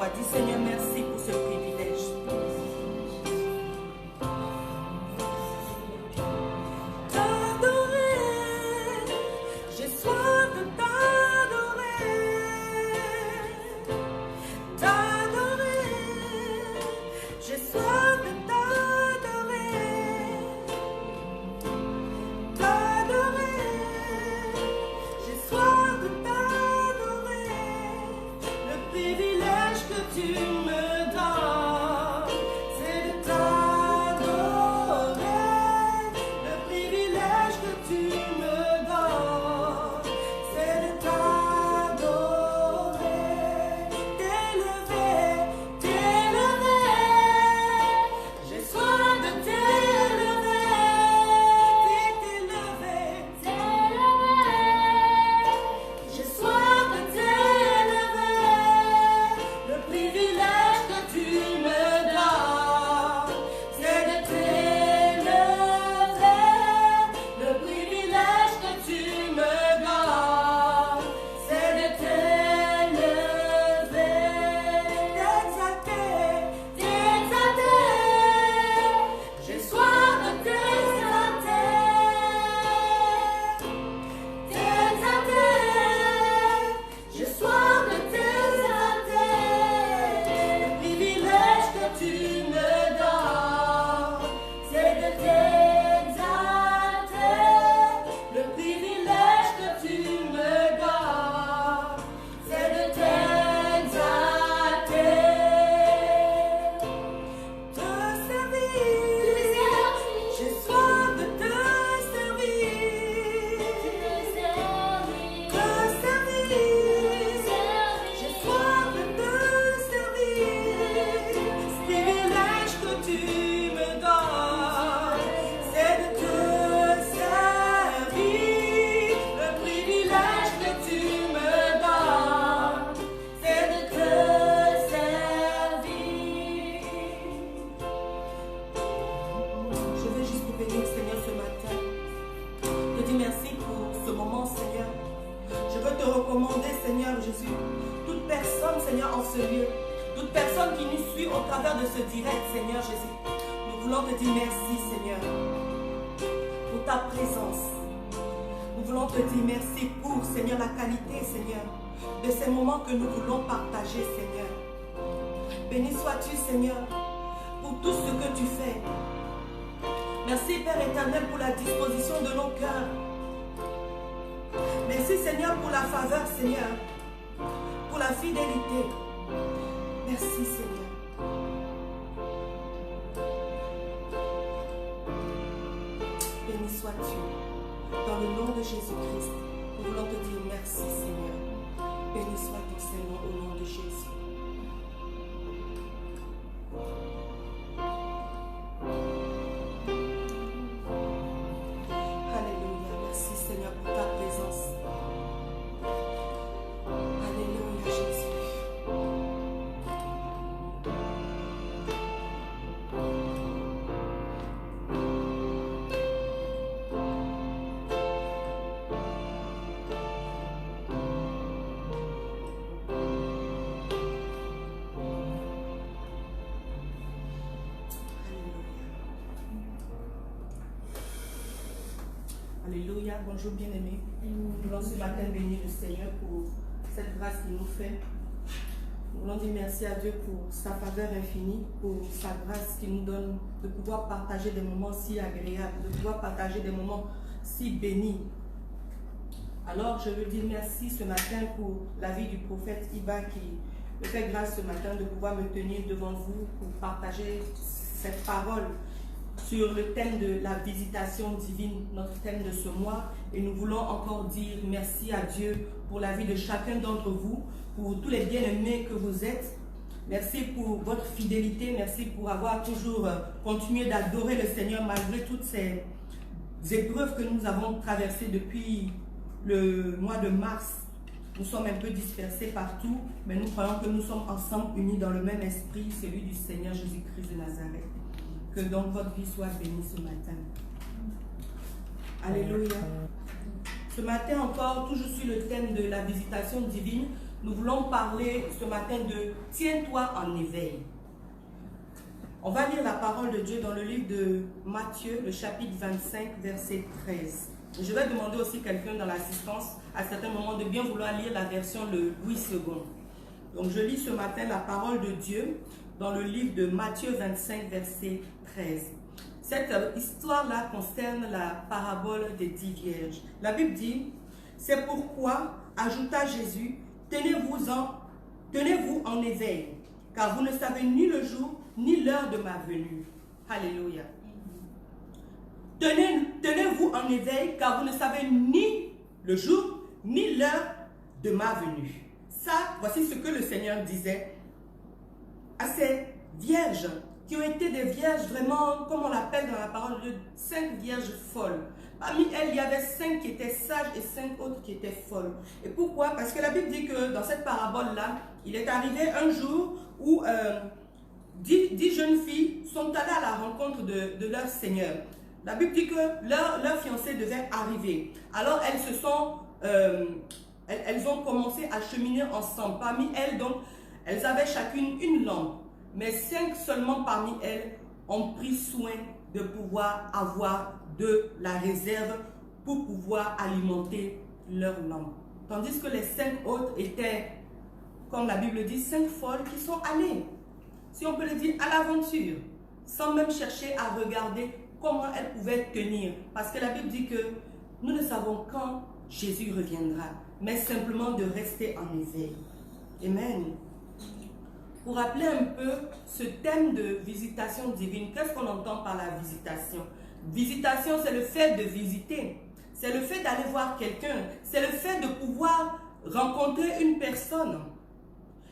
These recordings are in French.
voix. Dis Seigneur, merci pour ce privilège. Que nous voulons partager, Seigneur. Béni sois-tu, Seigneur, pour tout ce que tu fais. Merci, Père éternel, pour la disposition de nos cœurs. Merci, Seigneur, pour la faveur, Seigneur, pour la fidélité. Merci, Seigneur. Béni sois-tu. Dans le nom de Jésus-Christ, nous voulons te dire merci, Seigneur. Béni soit ton Seigneur au nom de Jésus. Alléluia. Merci Seigneur pour ta présence. Alléluia Jésus. Alléluia, bonjour bien-aimés. Nous voulons ce matin bénir le Seigneur pour cette grâce qu'il nous fait. Nous voulons dire merci à Dieu pour sa faveur infinie, pour sa grâce qu'il nous donne de pouvoir partager des moments si agréables, de pouvoir partager des moments si bénis. Alors je veux dire merci ce matin pour la vie du prophète Iba qui me fait grâce ce matin de pouvoir me tenir devant vous pour partager cette parole sur le thème de la visitation divine, notre thème de ce mois. Et nous voulons encore dire merci à Dieu pour la vie de chacun d'entre vous, pour tous les bien-aimés que vous êtes. Merci pour votre fidélité, merci pour avoir toujours continué d'adorer le Seigneur malgré toutes ces épreuves que nous avons traversées depuis le mois de mars. Nous sommes un peu dispersés partout, mais nous croyons que nous sommes ensemble unis dans le même esprit, celui du Seigneur Jésus-Christ de Nazareth. Que donc votre vie soit bénie ce matin. Alléluia. Ce matin encore, toujours sur le thème de la visitation divine, Nous voulons parler ce matin de « Tiens-toi en éveil ». On va lire la parole de Dieu dans le livre de Matthieu, le chapitre 25, verset 13. Je vais demander aussi quelqu'un dans l'assistance, à certains moments, de bien vouloir lire la version le Louis II. Donc je lis ce matin la parole de Dieu dans le livre de Matthieu 25, verset 13. Cette histoire-là concerne la parabole des 10 vierges. La Bible dit, « C'est pourquoi, ajouta Jésus, tenez-vous en éveil, car vous ne savez ni le jour, ni l'heure de ma venue. » Alléluia. Tenez-vous en éveil, car vous ne savez ni le jour, ni l'heure de ma venue. Ça, voici ce que le Seigneur disait à ces vierges, qui ont été des vierges vraiment, comme on l'appelle dans la parole de Dieu, 5 vierges folles. Parmi elles, il y avait 5 qui étaient sages et 5 autres qui étaient folles. Et pourquoi? Parce que la Bible dit que dans cette parabole-là, il est arrivé un jour où 10 jeunes filles sont allées à la rencontre de leur Seigneur. La Bible dit que leur fiancé devait arriver. Alors elles ont commencé à cheminer ensemble. Parmi elles, donc, elles avaient chacune une lampe. Mais 5 seulement parmi elles ont pris soin de pouvoir avoir de la réserve pour pouvoir alimenter leur lampe. Tandis que les 5 autres étaient, comme la Bible dit, 5 folles qui sont allées, si on peut le dire, à l'aventure, sans même chercher à regarder comment elles pouvaient tenir. Parce que la Bible dit que nous ne savons quand Jésus reviendra, mais simplement de rester en éveil. Amen. Pour rappeler un peu ce thème de visitation divine, qu'est-ce qu'on entend par la visitation? Visitation, c'est le fait de visiter. C'est le fait d'aller voir quelqu'un. C'est le fait de pouvoir rencontrer une personne.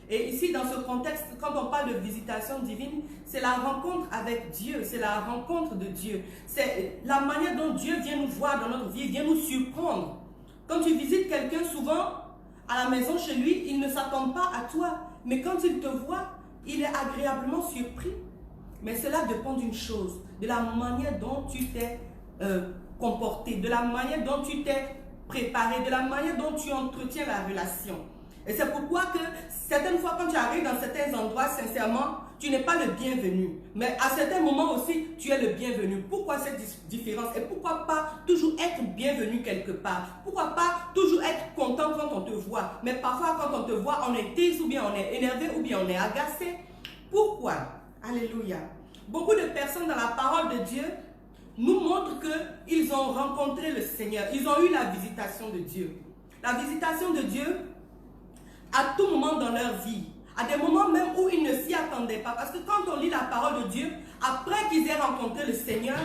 Et ici, dans ce contexte, quand on parle de visitation divine, c'est la rencontre avec Dieu. C'est la rencontre de Dieu. C'est la manière dont Dieu vient nous voir dans notre vie, vient nous surprendre. Quand tu visites quelqu'un, souvent, à la maison, chez lui, il ne s'attend pas à toi. Mais quand il te voit, il est agréablement surpris. Mais cela dépend d'une chose, de la manière dont tu t'es comporté, de la manière dont tu t'es préparé, de la manière dont tu entretiens la relation. Et c'est pourquoi que certaines fois, quand tu arrives dans certains endroits, sincèrement, tu n'es pas le bienvenu. Mais à certains moments aussi, tu es le bienvenu. Pourquoi cette différence? Et pourquoi pas toujours être bienvenu quelque part? Pourquoi pas toujours être content quand on te voit? Mais parfois, quand on te voit, on est triste, ou bien on est énervé, ou bien on est agacé. Pourquoi? Alléluia. Beaucoup de personnes dans la parole de Dieu nous montrent qu'ils ont rencontré le Seigneur. Ils ont eu la visitation de Dieu. La visitation de Dieu, à tout moment dans leur vie, à des moments même où ils ne s'y attendaient pas. Parce que quand on lit la parole de Dieu, après qu'ils aient rencontré le Seigneur,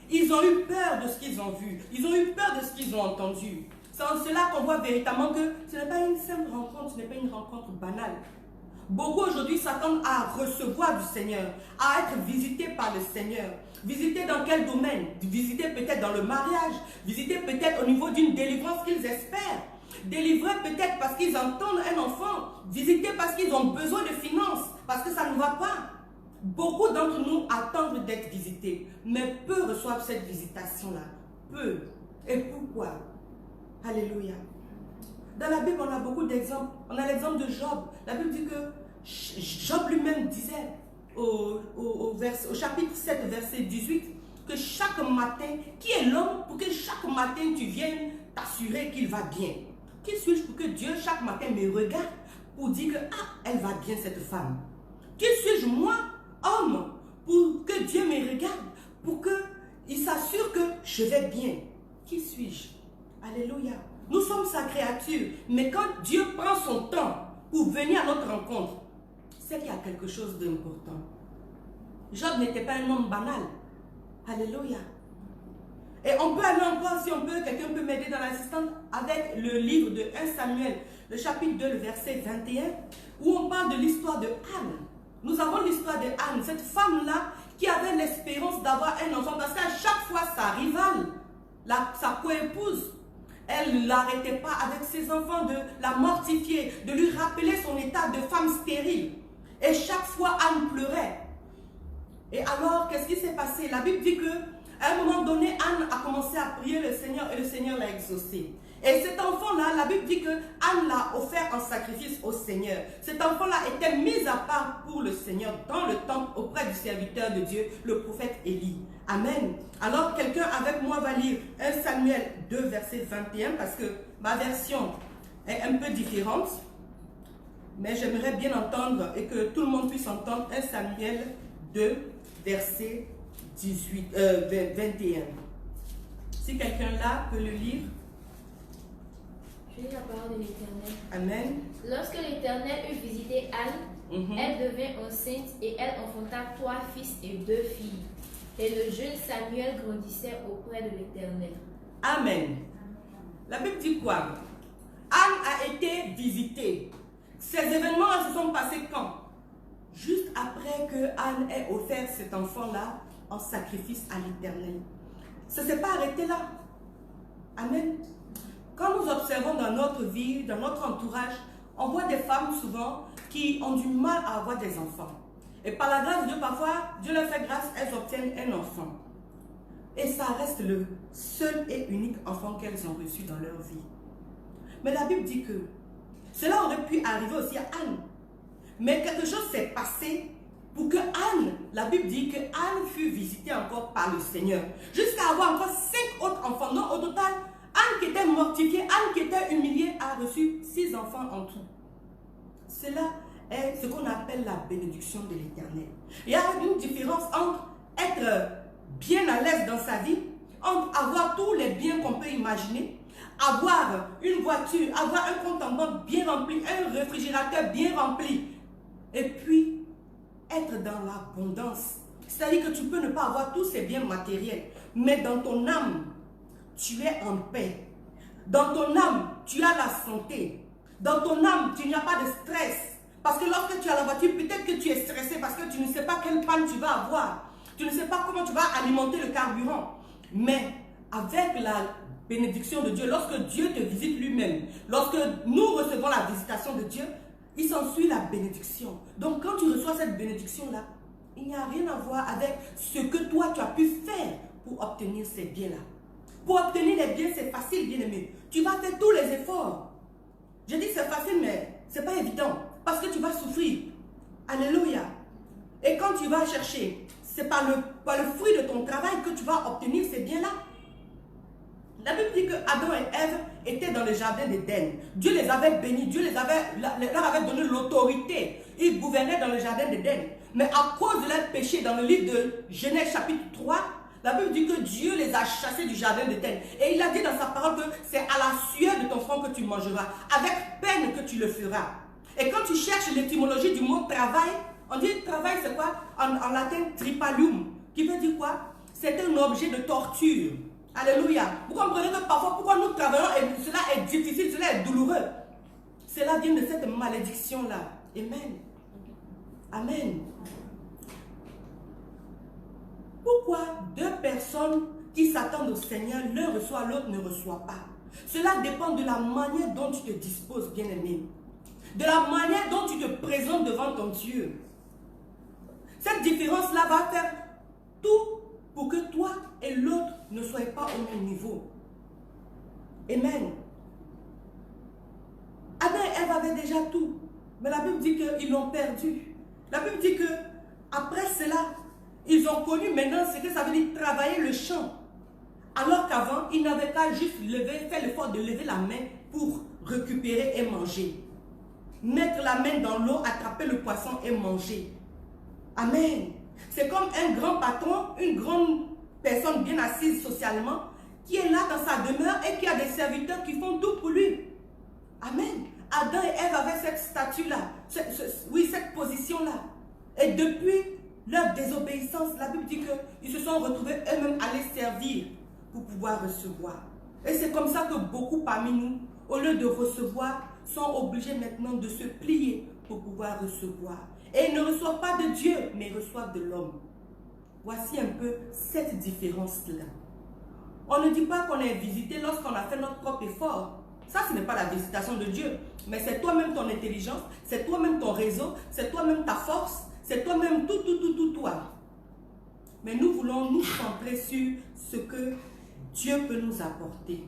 ils ont eu peur de ce qu'ils ont vu. Ils ont eu peur de ce qu'ils ont entendu. C'est en cela qu'on voit véritablement que ce n'est pas une simple rencontre, ce n'est pas une rencontre banale. Beaucoup aujourd'hui s'attendent à recevoir du Seigneur, à être visités par le Seigneur. Visiter dans quel domaine? Visiter peut-être dans le mariage, visiter peut-être au niveau d'une délivrance qu'ils espèrent. Délivrer peut-être parce qu'ils entendent un enfant, visiter parce qu'ils ont besoin de finances, parce que ça ne va pas. Beaucoup d'entre nous attendent d'être visités, mais peu reçoivent cette visitation-là. Peu. Et pourquoi? Alléluia. Dans la Bible, on a beaucoup d'exemples. On a l'exemple de Job. La Bible dit que Job lui-même disait au chapitre 7, verset 18, que chaque matin, qui est l'homme pour que chaque matin tu viennes t'assurer qu'il va bien? Qui suis-je pour que Dieu chaque matin me regarde pour dire que elle va bien cette femme? Qui suis-je moi, homme, pour que Dieu me regarde, pour qu'il s'assure que je vais bien? Qui suis-je? Alléluia. Nous sommes sa créature, mais quand Dieu prend son temps pour venir à notre rencontre, c'est qu'il y a quelque chose d'important. Job n'était pas un homme banal. Alléluia. Et on peut aller encore, si on peut, quelqu'un peut m'aider dans l'assistante, avec le livre de 1 Samuel, le chapitre 2, le verset 21, où on parle de l'histoire de Anne. Nous avons l'histoire de Anne, cette femme-là qui avait l'espérance d'avoir un enfant, parce qu'à chaque fois, sa rivale, sa coépouse, elle ne l'arrêtait pas avec ses enfants de la mortifier, de lui rappeler son état de femme stérile. Et chaque fois, Anne pleurait. Et alors, qu'est-ce qui s'est passé? La Bible dit que à un moment donné, Anne a commencé à prier le Seigneur et le Seigneur l'a exaucé. Et cet enfant-là, enfant-là, la Bible dit que Anne l'a offert en sacrifice au Seigneur. Cet enfant-là était mis à part pour le Seigneur dans le temple auprès du serviteur de Dieu, le prophète Élie. Amen. Alors, quelqu'un avec moi va lire 1 Samuel 2, verset 21, parce que ma version est un peu différente. Mais j'aimerais bien entendre et que tout le monde puisse entendre 1 Samuel 2, verset 21. Si quelqu'un là peut le lire. Je lis la parole de l'Éternel. Amen. Lorsque l'Éternel eut visité Anne, elle devint enceinte et elle enfanta 3 fils et 2 filles. Et le jeune Samuel grandissait auprès de l'Éternel. Amen. La Bible dit quoi? Anne a été visitée. Ces événements se sont passés quand? Juste après que Anne ait offert cet enfant-là en sacrifice à l'Éternel. Ça ne s'est pas arrêté là. Amen. Quand nous observons dans notre vie, dans notre entourage, on voit des femmes souvent qui ont du mal à avoir des enfants. Et par la grâce de Dieu, parfois, Dieu leur fait grâce, elles obtiennent un enfant. Et ça reste le seul et unique enfant qu'elles ont reçu dans leur vie. Mais la Bible dit que cela aurait pu arriver aussi à Anne. Mais quelque chose s'est passé pour que Anne, la Bible dit que Anne fut visitée encore par le Seigneur. Jusqu'à avoir encore 5 autres enfants. Donc au total, Anne qui était mortifiée, Anne qui était humiliée, a reçu 6 enfants en tout. Cela est ce qu'on appelle la bénédiction de l'Éternel. Il y a une différence entre être bien à l'aise dans sa vie, entre avoir tous les biens qu'on peut imaginer, avoir une voiture, avoir un compte en banque bien rempli, un réfrigérateur bien rempli, et puis être dans l'abondance. C'est-à-dire que tu peux ne pas avoir tous ces biens matériels, mais dans ton âme, tu es en paix. Dans ton âme, tu as la santé. Dans ton âme, tu n'as pas de stress. Parce que lorsque tu as la voiture, peut-être que tu es stressé parce que tu ne sais pas quelle panne tu vas avoir. Tu ne sais pas comment tu vas alimenter le carburant. Mais avec la bénédiction de Dieu, lorsque Dieu te visite lui-même, lorsque nous recevons la visitation de Dieu, il s'ensuit la bénédiction. Donc quand tu reçois cette bénédiction-là, il n'y a rien à voir avec ce que toi tu as pu faire pour obtenir ces biens-là. Pour obtenir les biens, c'est facile, bien aimé. Tu vas faire tous les efforts. Je dis que c'est facile, mais ce n'est pas évident. Parce que tu vas souffrir. Alléluia. Et quand tu vas chercher, c'est par le fruit de ton travail que tu vas obtenir ces biens-là. La Bible dit que Adam et Ève étaient dans le jardin d'Éden. Dieu les avait bénis, Dieu leur avait donné l'autorité. Ils gouvernaient dans le jardin d'Éden. Mais à cause de leur péché, dans le livre de Genèse chapitre 3, la Bible dit que Dieu les a chassés du jardin d'Éden. Et il a dit dans sa parole que c'est à la sueur de ton front que tu mangeras. Avec peine que tu le feras. Et quand tu cherches l'étymologie du mot travail, on dit travail c'est quoi? En latin tripalium. Qui veut dire quoi? C'est un objet de torture. Alléluia. Vous comprenez que parfois pourquoi nous travaillons et cela est difficile, cela est douloureux. Cela vient de cette malédiction-là. Amen. Amen. Pourquoi 2 personnes qui s'attendent au Seigneur, l'un reçoit, l'autre ne reçoit pas? Cela dépend de la manière dont tu te disposes, bien-aimé. De la manière dont tu te présentes devant ton Dieu. Cette différence-là va faire tout pour que toi et l'autre ne soyez pas au même niveau. Amen. Adam et Ève avaient déjà tout. Mais la Bible dit qu'ils l'ont perdu. La Bible dit que après cela, ils ont connu maintenant ce que ça veut dire travailler le champ. Alors qu'avant, ils n'avaient qu'à juste faire l'effort de lever la main pour récupérer et manger. Mettre la main dans l'eau, attraper le poisson et manger. Amen. C'est comme un grand patron, une grande personne bien assise socialement, qui est là dans sa demeure et qui a des serviteurs qui font tout pour lui. Amen. Adam et Ève avaient cette statue-là, cette position-là. Et depuis leur désobéissance, la Bible dit qu'ils se sont retrouvés eux-mêmes à les servir pour pouvoir recevoir. Et c'est comme ça que beaucoup parmi nous, au lieu de recevoir, sont obligés maintenant de se plier pour pouvoir recevoir. Et ils ne reçoivent pas de Dieu, mais ils reçoivent de l'homme. Voici un peu cette différence-là. On ne dit pas qu'on est visité lorsqu'on a fait notre propre effort. Ça, ce n'est pas la visitation de Dieu. Mais c'est toi-même ton intelligence, c'est toi-même ton réseau, c'est toi-même ta force, c'est toi-même tout toi. Mais nous voulons nous centrer sur ce que Dieu peut nous apporter.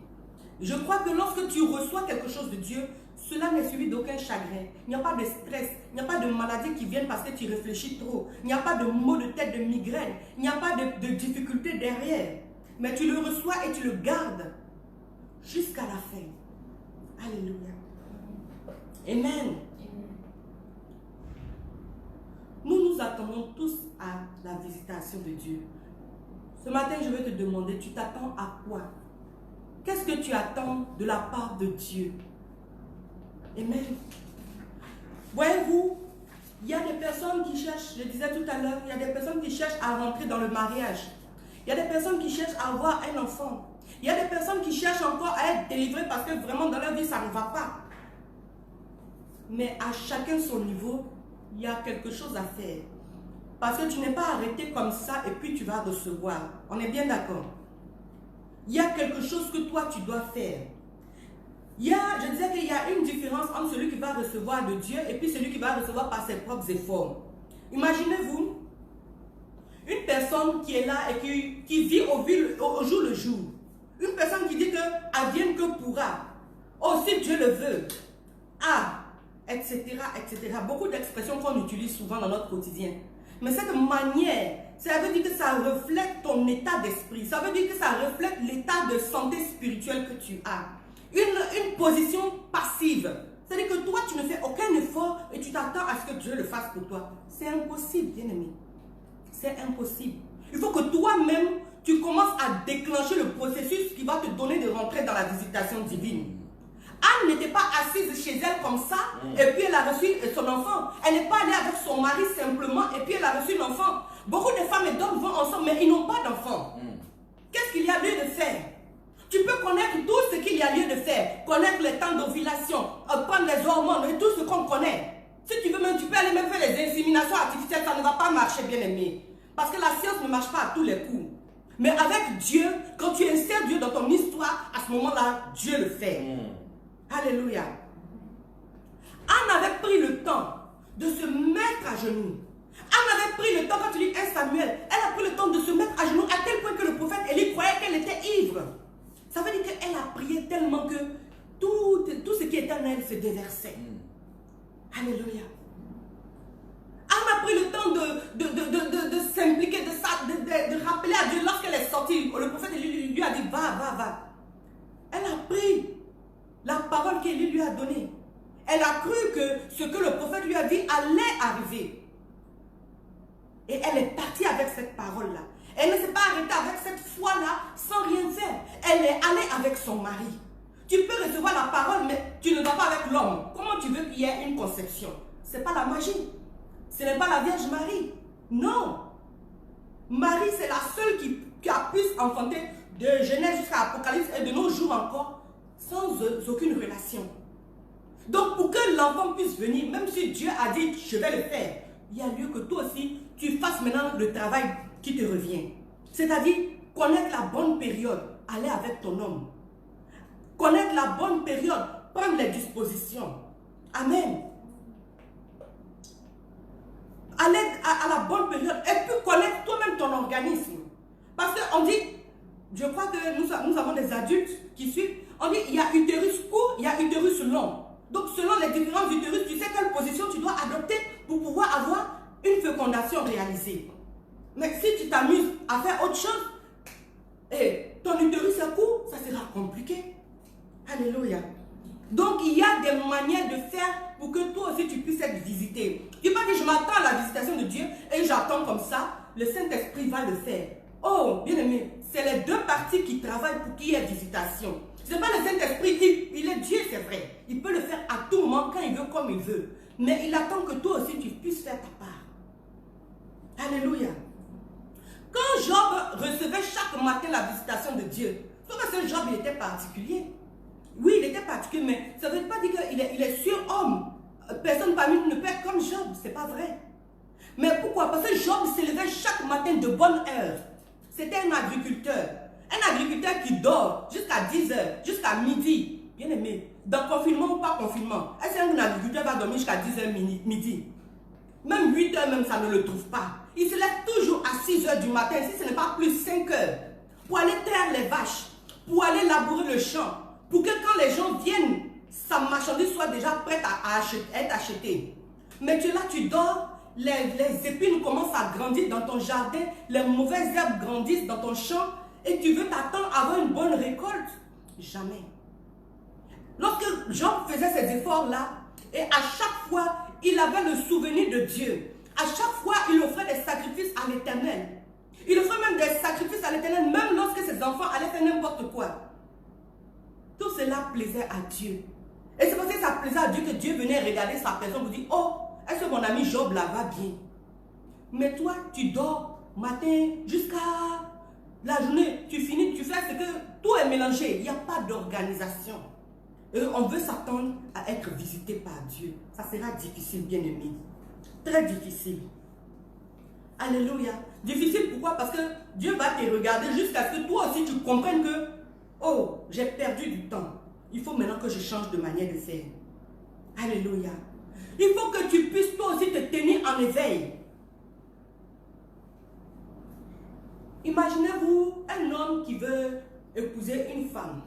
Je crois que lorsque tu reçois quelque chose de Dieu, cela n'est suivi d'aucun chagrin. Il n'y a pas de stress, il n'y a pas de maladie qui viennent parce que tu réfléchis trop. Il n'y a pas de maux de tête, de migraine. Il n'y a pas de difficulté derrière. Mais tu le reçois et tu le gardes jusqu'à la fin. Alléluia. Amen. Nous attendons tous à la visitation de Dieu. Ce matin, je vais te demander, tu t'attends à quoi? Qu'est-ce que tu attends de la part de Dieu? Amen. Voyez-vous, il y a des personnes qui cherchent, je disais tout à l'heure, il y a des personnes qui cherchent à rentrer dans le mariage. Il y a des personnes qui cherchent à avoir un enfant. Il y a des personnes qui cherchent encore à être délivrées parce que vraiment dans leur vie, ça ne va pas. Mais à chacun son niveau, il y a quelque chose à faire. Parce que tu n'es pas arrêté comme ça et puis tu vas recevoir. On est bien d'accord? Il y a quelque chose que toi, tu dois faire. Je disais qu'il y a une différence entre celui qui va recevoir de Dieu et puis celui qui va recevoir par ses propres efforts. Imaginez-vous, une personne qui est là et qui vit au jour le jour. Une personne qui dit que advienne que pourra. Oh, si Dieu le veut. Ah, etc., etc. Beaucoup d'expressions qu'on utilise souvent dans notre quotidien. Mais cette manière, ça veut dire que ça reflète ton état d'esprit. Ça veut dire que ça reflète l'état de santé spirituelle que tu as. Une position passive. C'est-à-dire que toi, tu ne fais aucun effort et tu t'attends à ce que Dieu le fasse pour toi. C'est impossible, bien-aimé. C'est impossible. Il faut que toi-même, tu commences à déclencher le processus qui va te donner de rentrer dans la visitation divine. Anne n'était pas assise chez elle comme ça et puis elle a reçu son enfant. Elle n'est pas allée avec son mari simplement et puis elle a reçu l'enfant. Beaucoup de femmes et d'hommes vont ensemble mais ils n'ont pas d'enfant. Qu'est-ce qu'il y a lieu de faire? Tu peux connaître tout ce qu'il y a lieu de faire. Connaître les temps d'ovulation, prendre les hormones et tout ce qu'on connaît. Si tu veux même, tu peux aller même faire les inséminations artificielles, ça ne va pas marcher, bien aimé. Parce que la science ne marche pas à tous les coups. Mais avec Dieu, quand tu insères Dieu dans ton histoire, à ce moment-là, Dieu le fait. Alléluia. Anne avait pris le temps de se mettre à genoux. Anne avait pris le temps, quand tu lis 1 Samuel, elle a pris le temps de se mettre à genoux à tel point que le prophète Élie croyait qu'elle était ivre. Ça veut dire qu'elle a prié tellement que tout ce qui était en elle se déversait. Alléluia. Anne a pris le temps de s'impliquer, de rappeler à Dieu lorsqu'elle est sortie. Le prophète lui a dit, va. Elle a pris la parole qu'Élie lui a donnée. Elle a cru que ce que le prophète lui a dit allait arriver. Et elle est partie avec cette parole-là. Elle ne s'est pas arrêtée avec cette foi-là sans rien faire. Elle est allée avec son mari. Tu peux recevoir la parole, mais tu ne vas pas avec l'homme. Comment tu veux qu'il y ait une conception? Ce n'est pas la magie. Ce n'est pas la Vierge Marie. Non. Marie, c'est la seule qui a pu enfanter de Genèse jusqu'à Apocalypse et de nos jours encore sans aucune relation. Donc pour que l'enfant puisse venir, même si Dieu a dit je vais le faire, il y a lieu que toi aussi tu fasses maintenant le travail qui te revient. C'est-à-dire connaître la bonne période, aller avec ton homme. Connaître la bonne période, prendre les dispositions. Amen. Aller à la bonne période et puis connaître toi-même ton organisme. Parce qu'on dit, je crois que nous avons des adultes qui suivent, on dit il y a utérus court, il y a utérus long. Donc selon les différents utérus, tu sais quelle position tu dois adopter pour pouvoir avoir une fécondation réalisée. Mais si tu t'amuses à faire autre chose, et ton utérus est court, ça sera compliqué. Alléluia. Donc il y a des manières de faire pour que toi aussi tu puisses être visité. Tu ne peux pas dire je m'attends à la visitation de Dieu et j'attends comme ça, le Saint-Esprit va le faire. Oh, bien aimé, c'est les deux parties qui travaillent pour qu'il y ait visitation. Ce n'est pas le Saint-Esprit, il est Dieu, c'est vrai. Il peut le faire à tout moment, quand il veut, comme il veut. Mais il attend que toi aussi tu puisses faire ta part. Alléluia. Quand Job recevait chaque matin la visitation de Dieu, sauf que ce Job, il était particulier. Oui, il était particulier, mais ça ne veut pas dire qu'il est surhomme. Personne parmi nous ne peut être comme Job, ce n'est pas vrai. Mais pourquoi? Parce que Job s'élevait chaque matin de bonne heure. C'était un agriculteur. Un agriculteur qui dort jusqu'à 10 h, jusqu'à midi. Bien aimé, dans confinement ou pas confinement, est-ce qu'un agriculteur va dormir jusqu'à 10 h midi? Même 8 h, même ça ne le trouve pas. Il se lève toujours à 6 h du matin, si ce n'est pas plus 5 h, pour aller traire les vaches, pour aller labourer le champ, pour que quand les gens viennent, sa marchandise soit déjà prête à être achetée. Mais tu es là, tu dors, les épines commencent à grandir dans ton jardin, les mauvaises herbes grandissent dans ton champ et tu veux t'attendre à avoir une bonne récolte. Jamais. Lorsque Job faisait ces efforts-là, et à chaque fois, il avait le souvenir de Dieu. À chaque fois, il offrait des sacrifices à l'Éternel. Il offrait même des sacrifices à l'Éternel, même lorsque ses enfants allaient faire n'importe quoi. Tout cela plaisait à Dieu. Et c'est parce que ça plaisait à Dieu que Dieu venait regarder sa personne pour dire, oh, est-ce que mon ami Job là va bien? Mais toi, tu dors matin jusqu'à la journée, tu finis, tu fais ce que tout est mélangé. Il n'y a pas d'organisation. Et on veut s'attendre à être visité par Dieu. Ça sera difficile, bien aimé. Très difficile. Alléluia. Difficile pourquoi? Parce que Dieu va te regarder jusqu'à ce que toi aussi tu comprennes que, oh, j'ai perdu du temps. Il faut maintenant que je change de manière de faire. Alléluia. Il faut que tu puisses toi aussi te tenir en éveil. Imaginez-vous un homme qui veut épouser une femme.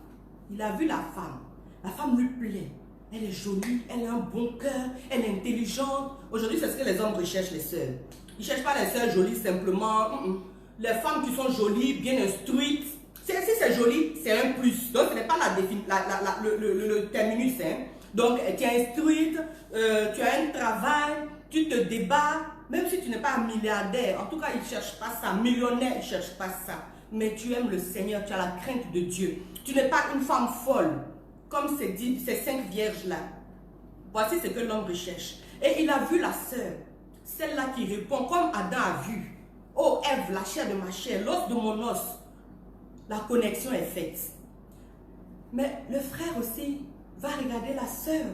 Il a vu la femme. La femme lui plaît. Elle est jolie, elle a un bon cœur, elle est intelligente. Aujourd'hui, c'est ce que les hommes recherchent, les sœurs. Ils ne cherchent pas les sœurs jolies simplement. Les femmes qui sont jolies, bien instruites. Si c'est joli, c'est un plus. Donc, ce n'est pas le terminus. Hein. Donc, tu es instruite, tu as un travail, tu te débats. Même si tu n'es pas milliardaire, en tout cas, ils ne cherchent pas ça. Millionnaire, ils ne cherchent pas ça. Mais tu aimes le Seigneur, tu as la crainte de Dieu. Tu n'es pas une femme folle, comme ces 5 vierges-là. Voici ce que l'homme recherche. Et il a vu la sœur, celle-là qui répond comme Adam a vu. Oh Ève, la chair de ma chair, l'os de mon os. La connexion est faite. Mais le frère aussi va regarder la sœur.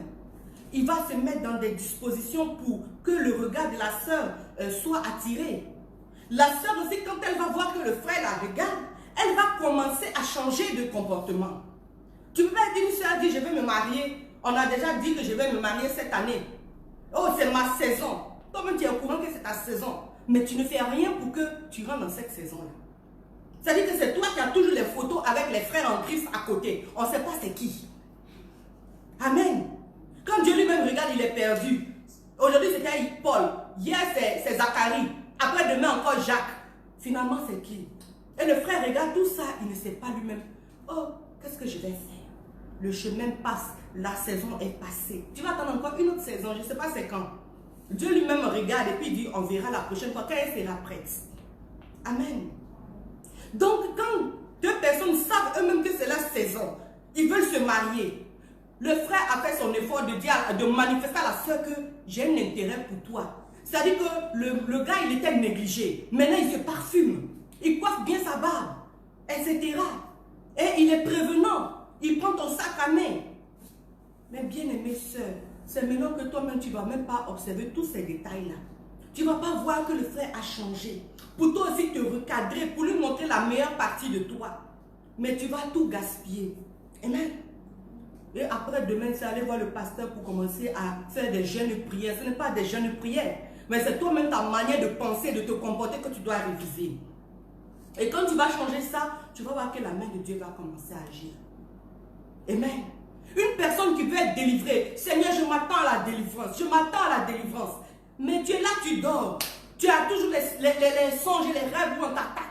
Il va se mettre dans des dispositions pour que le regard de la sœur soit attiré. La sœur aussi, quand elle va voir que le frère la regarde, elle va commencer à changer de comportement. Tu ne peux pas dire, une sœur dit, je vais me marier. On a déjà dit que je vais me marier cette année. Oh, c'est ma saison. Toi-même, tu es au courant que c'est ta saison. Mais tu ne fais rien pour que tu rentres dans cette saison-là. C'est-à-dire que c'est toi qui as toujours les photos avec les frères en Christ à côté. On ne sait pas c'est qui. Amen. Quand Dieu lui-même regarde, il est perdu. Aujourd'hui, c'était Paul. Hier, c'est Zacharie. Après, demain, encore Jacques. Finalement, c'est qui? Et le frère regarde tout ça, il ne sait pas lui-même. Oh, qu'est-ce que je vais faire? Le chemin passe, la saison est passée. Tu vas attendre encore une autre saison, je ne sais pas c'est quand. Dieu lui-même regarde et puis il dit, on verra la prochaine fois quand elle sera prête. Amen. Donc, quand 2 personnes savent eux-mêmes que c'est la saison, ils veulent se marier. Le frère a fait son effort de dire, de manifester à la soeur que j'ai un intérêt pour toi. C'est-à-dire que le gars, il était négligé. Maintenant, il se parfume. Il coiffe bien sa barbe, etc. Et il est prévenant. Il prend ton sac à main. Mais bien aimé soeur, c'est maintenant que toi-même, tu ne vas même pas observer tous ces détails-là. Tu ne vas pas voir que le frère a changé. Pour toi aussi te recadrer, pour lui montrer la meilleure partie de toi. Mais tu vas tout gaspiller. Amen. Et après, demain, c'est aller voir le pasteur pour commencer à faire des jeûnes prières. Ce n'est pas des jeûnes prières, mais c'est toi-même ta manière de penser, de te comporter que tu dois réviser. Et quand tu vas changer ça, tu vas voir que la main de Dieu va commencer à agir. Amen. Une personne qui veut être délivrée, Seigneur, je m'attends à la délivrance, je m'attends à la délivrance. Mais tu es là, tu dors. Tu as toujours les songes et les rêves où on t'attaque.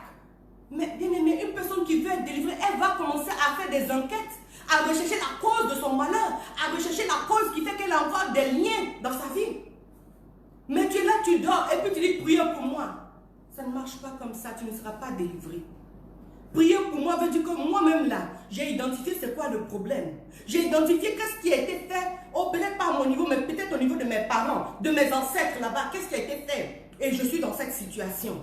Mais bien aimé, une personne qui veut être délivrée, elle va commencer à faire des enquêtes, à rechercher la cause de son malheur, à rechercher la cause qui fait qu'elle a encore des liens dans sa vie. Mais tu es là, tu dors, et puis tu dis, priez pour moi. Ça ne marche pas comme ça, tu ne seras pas délivré. Prier pour moi veut dire que moi-même là, j'ai identifié c'est quoi le problème. J'ai identifié qu'est-ce qui a été fait, oh, peut-être pas à mon niveau, mais peut-être au niveau de mes parents, de mes ancêtres là-bas, qu'est-ce qui a été fait. Et je suis dans cette situation.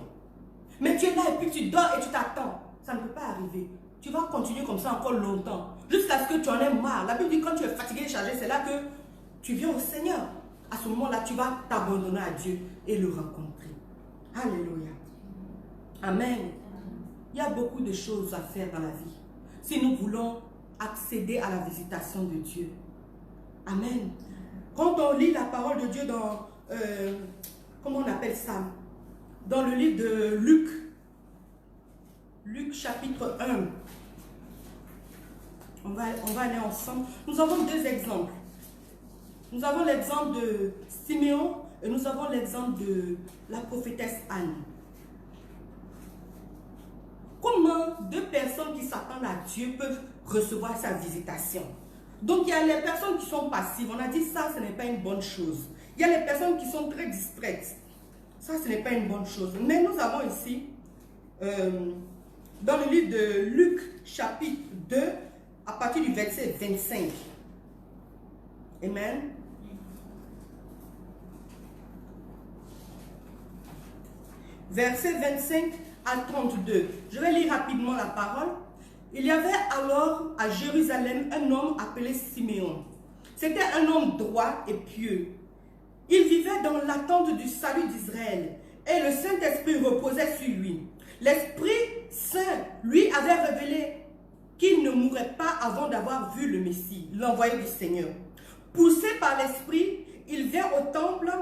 Mais tu es là et puis tu dors et tu t'attends. Ça ne peut pas arriver. Tu vas continuer comme ça encore longtemps, jusqu'à ce que tu en aies marre. La Bible dit quand tu es fatigué et chargé, c'est là que tu viens au Seigneur. À ce moment-là, tu vas t'abandonner à Dieu et le rencontrer. Alléluia. Amen. Il y a beaucoup de choses à faire dans la vie. Si nous voulons accéder à la visitation de Dieu. Amen. Quand on lit la parole de Dieu dans, comment on appelle ça? Dans le livre de Luc. Luc chapitre 1. On va aller ensemble. Nous avons deux exemples. Nous avons l'exemple de Siméon et nous avons l'exemple de la prophétesse Anne. Comment deux personnes qui s'attendent à Dieu peuvent recevoir sa visitation? Donc il y a les personnes qui sont passives. On a dit ça, ce n'est pas une bonne chose. Il y a les personnes qui sont très distraites. Ça, ce n'est pas une bonne chose. Mais nous avons ici, dans le livre de Luc, chapitre 2, à partir du verset 25. Amen. Verset 25 à 32. Je vais lire rapidement la parole. Il y avait alors à Jérusalem un homme appelé Siméon. C'était un homme droit et pieux. Il vivait dans l'attente du salut d'Israël et le Saint-Esprit reposait sur lui. L'Esprit Saint lui avait révélé qu'il ne mourrait pas avant d'avoir vu le Messie, l'envoyé du Seigneur. Poussé par l'Esprit, il vient au temple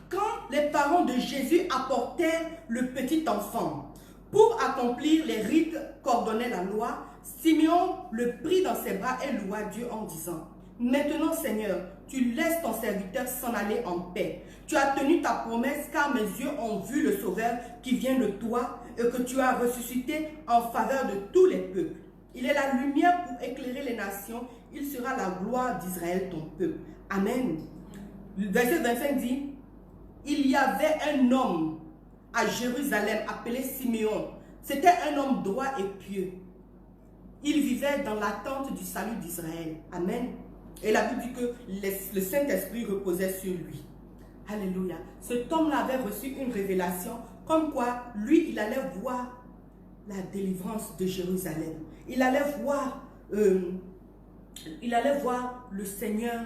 quand les parents de Jésus apportèrent le petit enfant. Pour accomplir les rites qu'ordonnait la loi, Siméon le prit dans ses bras et loua Dieu en disant: Maintenant, Seigneur, tu laisses ton serviteur s'en aller en paix. Tu as tenu ta promesse, car mes yeux ont vu le Sauveur qui vient de toi et que tu as ressuscité en faveur de tous les peuples. Il est la lumière pour éclairer les nations. Il sera la gloire d'Israël, ton peuple. Amen. Le verset 25 dit: Il y avait un homme à Jérusalem appelé Siméon. C'était un homme droit et pieux. Il vivait dans l'attente du salut d'Israël. Amen. Et la Bible dit que le Saint-Esprit reposait sur lui. Alléluia. Cet homme-là avait reçu une révélation comme quoi lui, il allait voir la délivrance de Jérusalem. Il allait voir le Seigneur,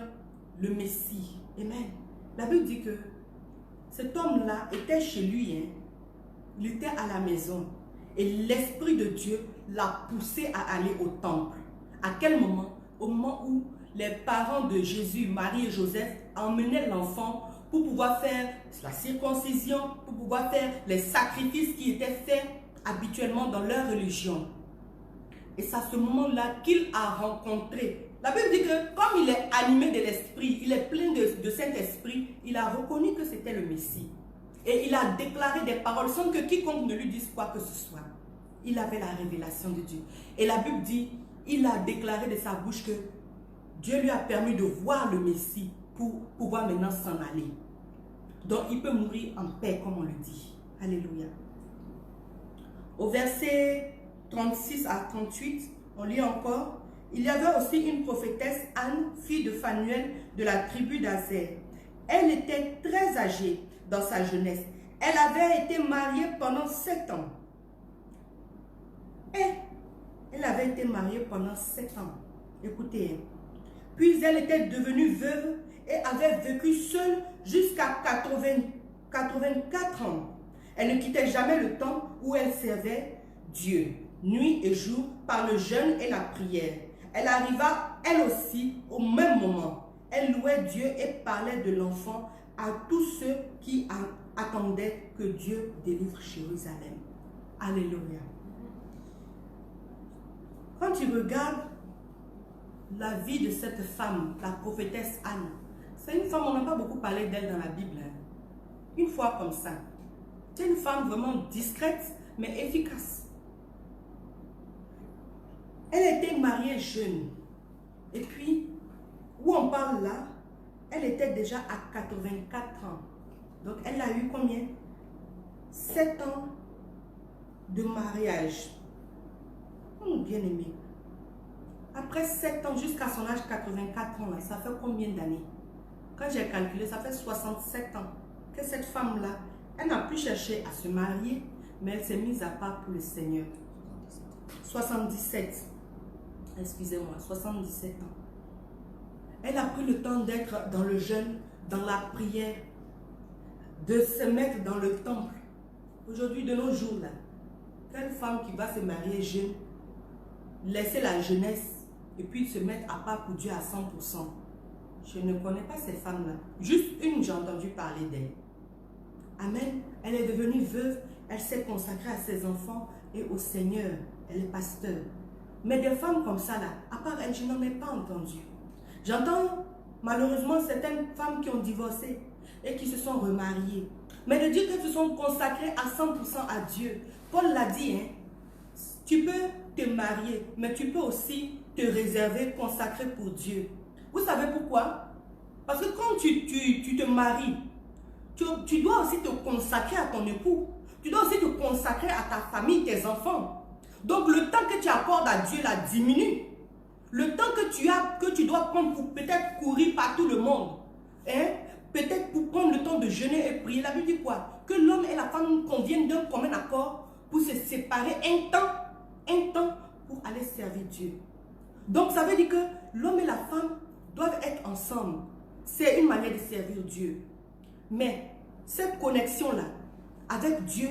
le Messie. Amen. La Bible dit que cet homme-là était chez lui. Hein. Il était à la maison. Et l'Esprit de Dieu l'a poussé à aller au temple. À quel moment? Au moment où les parents de Jésus, Marie et Joseph, emmenaient l'enfant pour pouvoir faire la circoncision, pour pouvoir faire les sacrifices qui étaient faits habituellement dans leur religion. Et c'est à ce moment-là qu'il a rencontré. La Bible dit que comme il est animé de l'Esprit, il est plein de Saint-Esprit, il a reconnu que c'était le Messie. Et il a déclaré des paroles sans que quiconque ne lui dise quoi que ce soit. Il avait la révélation de Dieu. Et la Bible dit, il a déclaré de sa bouche que Dieu lui a permis de voir le Messie pour pouvoir maintenant s'en aller. Donc il peut mourir en paix, comme on le dit. Alléluia. Au verset 36 à 38, on lit encore: Il y avait aussi une prophétesse, Anne, fille de Phanuel, de la tribu d'Aser. Elle était très âgée dans sa jeunesse. Elle avait été mariée pendant 7 ans. Elle avait été mariée pendant 7 ans. Écoutez. Puis elle était devenue veuve et avait vécu seule jusqu'à 84 ans. Elle ne quittait jamais le temple où elle servait Dieu, nuit et jour, par le jeûne et la prière. Elle arriva, elle aussi, au même moment. Elle louait Dieu et parlait de l'enfant à tous ceux qui attendaient que Dieu délivre Jérusalem. Alléluia. Quand tu regardes la vie de cette femme, la prophétesse Anne, c'est une femme, on n'a pas beaucoup parlé d'elle dans la Bible. Hein. Une fois comme ça. C'est une femme vraiment discrète, mais efficace. Elle était mariée jeune. Et puis, où on parle là, elle était déjà à 84 ans. Donc, elle a eu combien? 7 ans de mariage. Oh, bien aimé. Après 7 ans, jusqu'à son âge 84 ans, là, ça fait combien d'années? Quand j'ai calculé, ça fait 67 ans que cette femme-là, elle n'a plus cherché à se marier, mais elle s'est mise à part pour le Seigneur. 77. Excusez-moi, 77 ans. Elle a pris le temps d'être dans le jeûne, dans la prière, de se mettre dans le temple. Aujourd'hui, de nos jours, là, quelle femme qui va se marier jeune, laisser la jeunesse et puis se mettre à part pour Dieu à 100%. Je ne connais pas ces femmes-là. Juste une, j'ai entendu parler d'elle. Amen. Elle est devenue veuve. Elle s'est consacrée à ses enfants et au Seigneur. Elle est pasteur. Mais des femmes comme ça, là, à part elle, je n'en ai pas entendu. J'entends malheureusement certaines femmes qui ont divorcé et qui se sont remariées. Mais de dire qu'elles se sont consacrées à 100% à Dieu. Paul l'a dit, hein, tu peux te marier, mais tu peux aussi te réserver, consacrer pour Dieu. Vous savez pourquoi? Parce que quand tu te maries, tu dois aussi te consacrer à ton époux. Tu dois aussi te consacrer à ta famille, tes enfants. Donc le temps que tu accordes à Dieu là diminue. Le temps que tu dois prendre pour peut-être courir par tout le monde. Hein? Peut-être pour prendre le temps de jeûner et prier. La Bible dit quoi? Que l'homme et la femme conviennent d'un commun accord pour se séparer un temps pour aller servir Dieu. Donc ça veut dire que l'homme et la femme doivent être ensemble. C'est une manière de servir Dieu. Mais cette connexion-là avec Dieu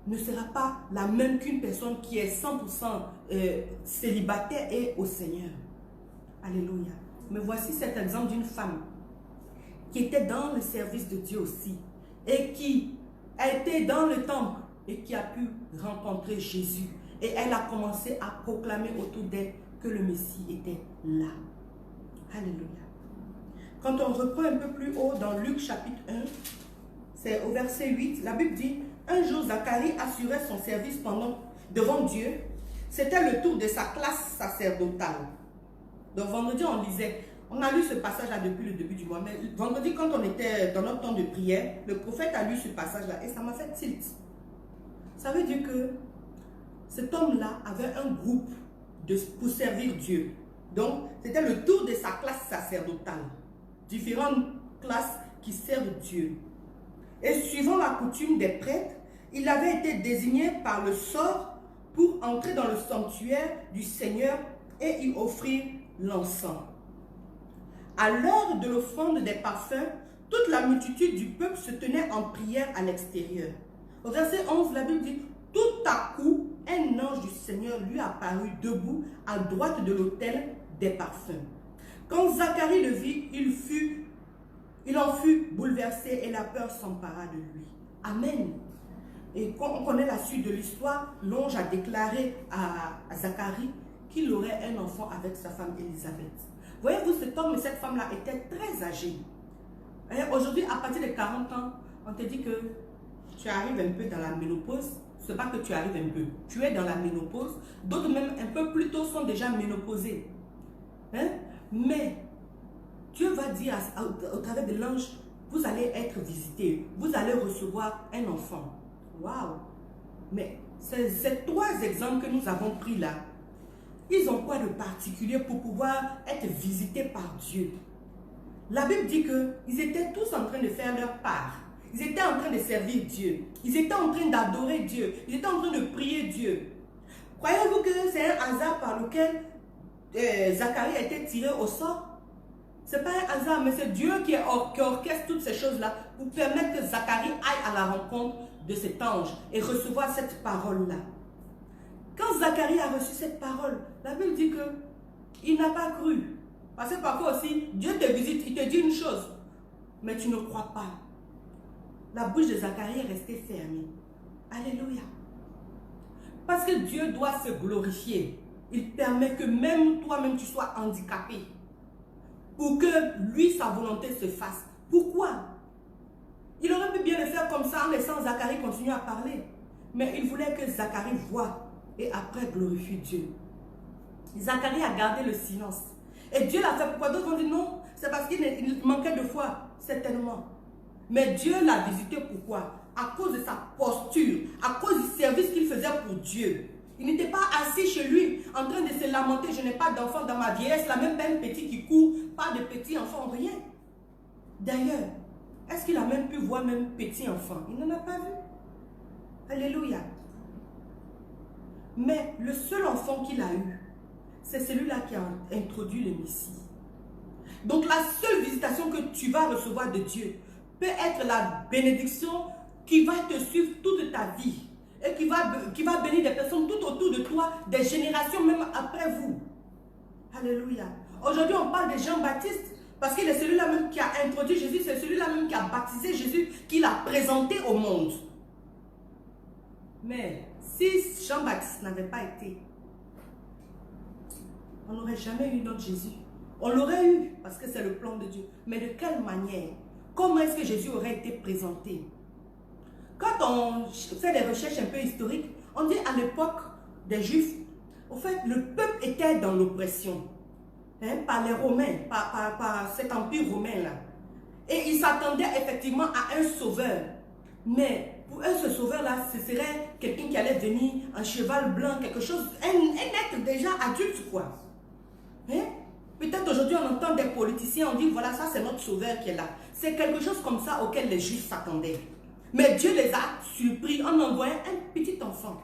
ne sera pas la même qu'une personne qui est 100% célibataire et au Seigneur. Alléluia. Mais voici cet exemple d'une femme qui était dans le service de Dieu aussi et qui a été dans le temple et qui a pu rencontrer Jésus. Et elle a commencé à proclamer autour d'elle que le Messie était là. Alléluia. Quand on reprend un peu plus haut dans Luc chapitre 1, c'est au verset 8, la Bible dit: un jour Zacharie assurait son service devant Dieu. C'était le tour de sa classe sacerdotale. Donc vendredi on lisait, on a lu ce passage-là depuis le début du mois, mais vendredi quand on était dans notre temps de prière, le prophète a lu ce passage-là et ça m'a fait tilt. Ça veut dire que cet homme-là avait un groupe pour servir Dieu. Donc c'était le tour de sa classe sacerdotale. Différentes classes qui servent Dieu. Et suivant la coutume des prêtres, il avait été désigné par le sort pour entrer dans le sanctuaire du Seigneur et y offrir l'encens. À l'heure de l'offrande des parfums, toute la multitude du peuple se tenait en prière à l'extérieur. Au verset 11, la Bible dit: tout à coup, un ange du Seigneur lui apparut debout à droite de l'autel des parfums. Quand Zacharie le vit, il en fut bouleversé et la peur s'empara de lui. Amen. Et quand on connaît la suite de l'histoire, l'ange a déclaré à Zacharie qu'il aurait un enfant avec sa femme Élisabeth. Voyez-vous, cet homme et cette femme-là étaient très âgés. Aujourd'hui, à partir de 40 ans, on te dit que tu arrives un peu dans la ménopause. Ce n'est pas que tu arrives un peu. Tu es dans la ménopause. D'autres même un peu plus tôt sont déjà ménopausés. Mais Dieu va dire au travers de l'ange: vous allez être visité. Vous allez recevoir un enfant. Waouh! Mais ces trois exemples que nous avons pris là, ils ont quoi de particulier pour pouvoir être visités par Dieu? La Bible dit qu'ils étaient tous en train de faire leur part. Ils étaient en train de servir Dieu. Ils étaient en train d'adorer Dieu. Ils étaient en train de prier Dieu. Croyez-vous que c'est un hasard par lequel Zacharie a été tiré au sort? Ce n'est pas un hasard, mais c'est Dieu qui orchestre toutes ces choses-là pour permettre que Zacharie aille à la rencontre de cet ange et recevoir cette parole-là. Quand Zacharie a reçu cette parole, la Bible dit qu'il n'a pas cru. Parce que parfois aussi, Dieu te visite, il te dit une chose, mais tu ne crois pas. La bouche de Zacharie est restée fermée. Alléluia. Parce que Dieu doit se glorifier. Il permet que même toi-même tu sois handicapé. Pour que lui, sa volonté se fasse. Pourquoi? Il aurait pu bien le faire comme ça en laissant Zacharie continuer à parler. Mais il voulait que Zacharie voie et après glorifie Dieu. Zacharie a gardé le silence. Et Dieu l'a fait. Pourquoi? D'autres ont dit non, c'est parce qu'il manquait de foi. Certainement. Mais Dieu l'a visité. Pourquoi? À cause de sa posture, à cause du service qu'il faisait pour Dieu. Il n'était pas assis chez lui en train de se lamenter: je n'ai pas d'enfant dans ma vieillesse, la même peine petit qui court, pas de petit enfant, rien. D'ailleurs, est-ce qu'il a même pu voir même petit enfant? Il n'en a pas vu. Alléluia. Mais le seul enfant qu'il a eu, c'est celui-là qui a introduit le Messie. Donc la seule visitation que tu vas recevoir de Dieu peut être la bénédiction qui va te suivre toute ta vie et qui va bénir des personnes tout autour de toi, des générations même après vous. Alléluia. Aujourd'hui, on parle de Jean-Baptiste parce qu'il est celui-là même qui a introduit Jésus, c'est celui-là même qui a baptisé Jésus, qui l'a présenté au monde. Mais si Jean-Baptiste n'avait pas été on n'aurait jamais eu notre Jésus. On l'aurait eu parce que c'est le plan de Dieu. Mais de quelle manière? Comment est-ce que Jésus aurait été présenté? Quand on fait des recherches un peu historiques, on dit à l'époque des Juifs, en fait, le peuple était dans l'oppression, hein, par les Romains, par cet empire romain-là. Et ils s'attendaient effectivement à un sauveur. Mais pour eux, ce sauveur-là, ce serait quelqu'un qui allait venir en cheval blanc, quelque chose, un être déjà adulte, quoi. Hein? Peut-être aujourd'hui, on entend des politiciens, on dit, voilà, ça c'est notre sauveur qui est là. C'est quelque chose comme ça auquel les Juifs s'attendaient. Mais Dieu les a surpris en envoyant un petit enfant.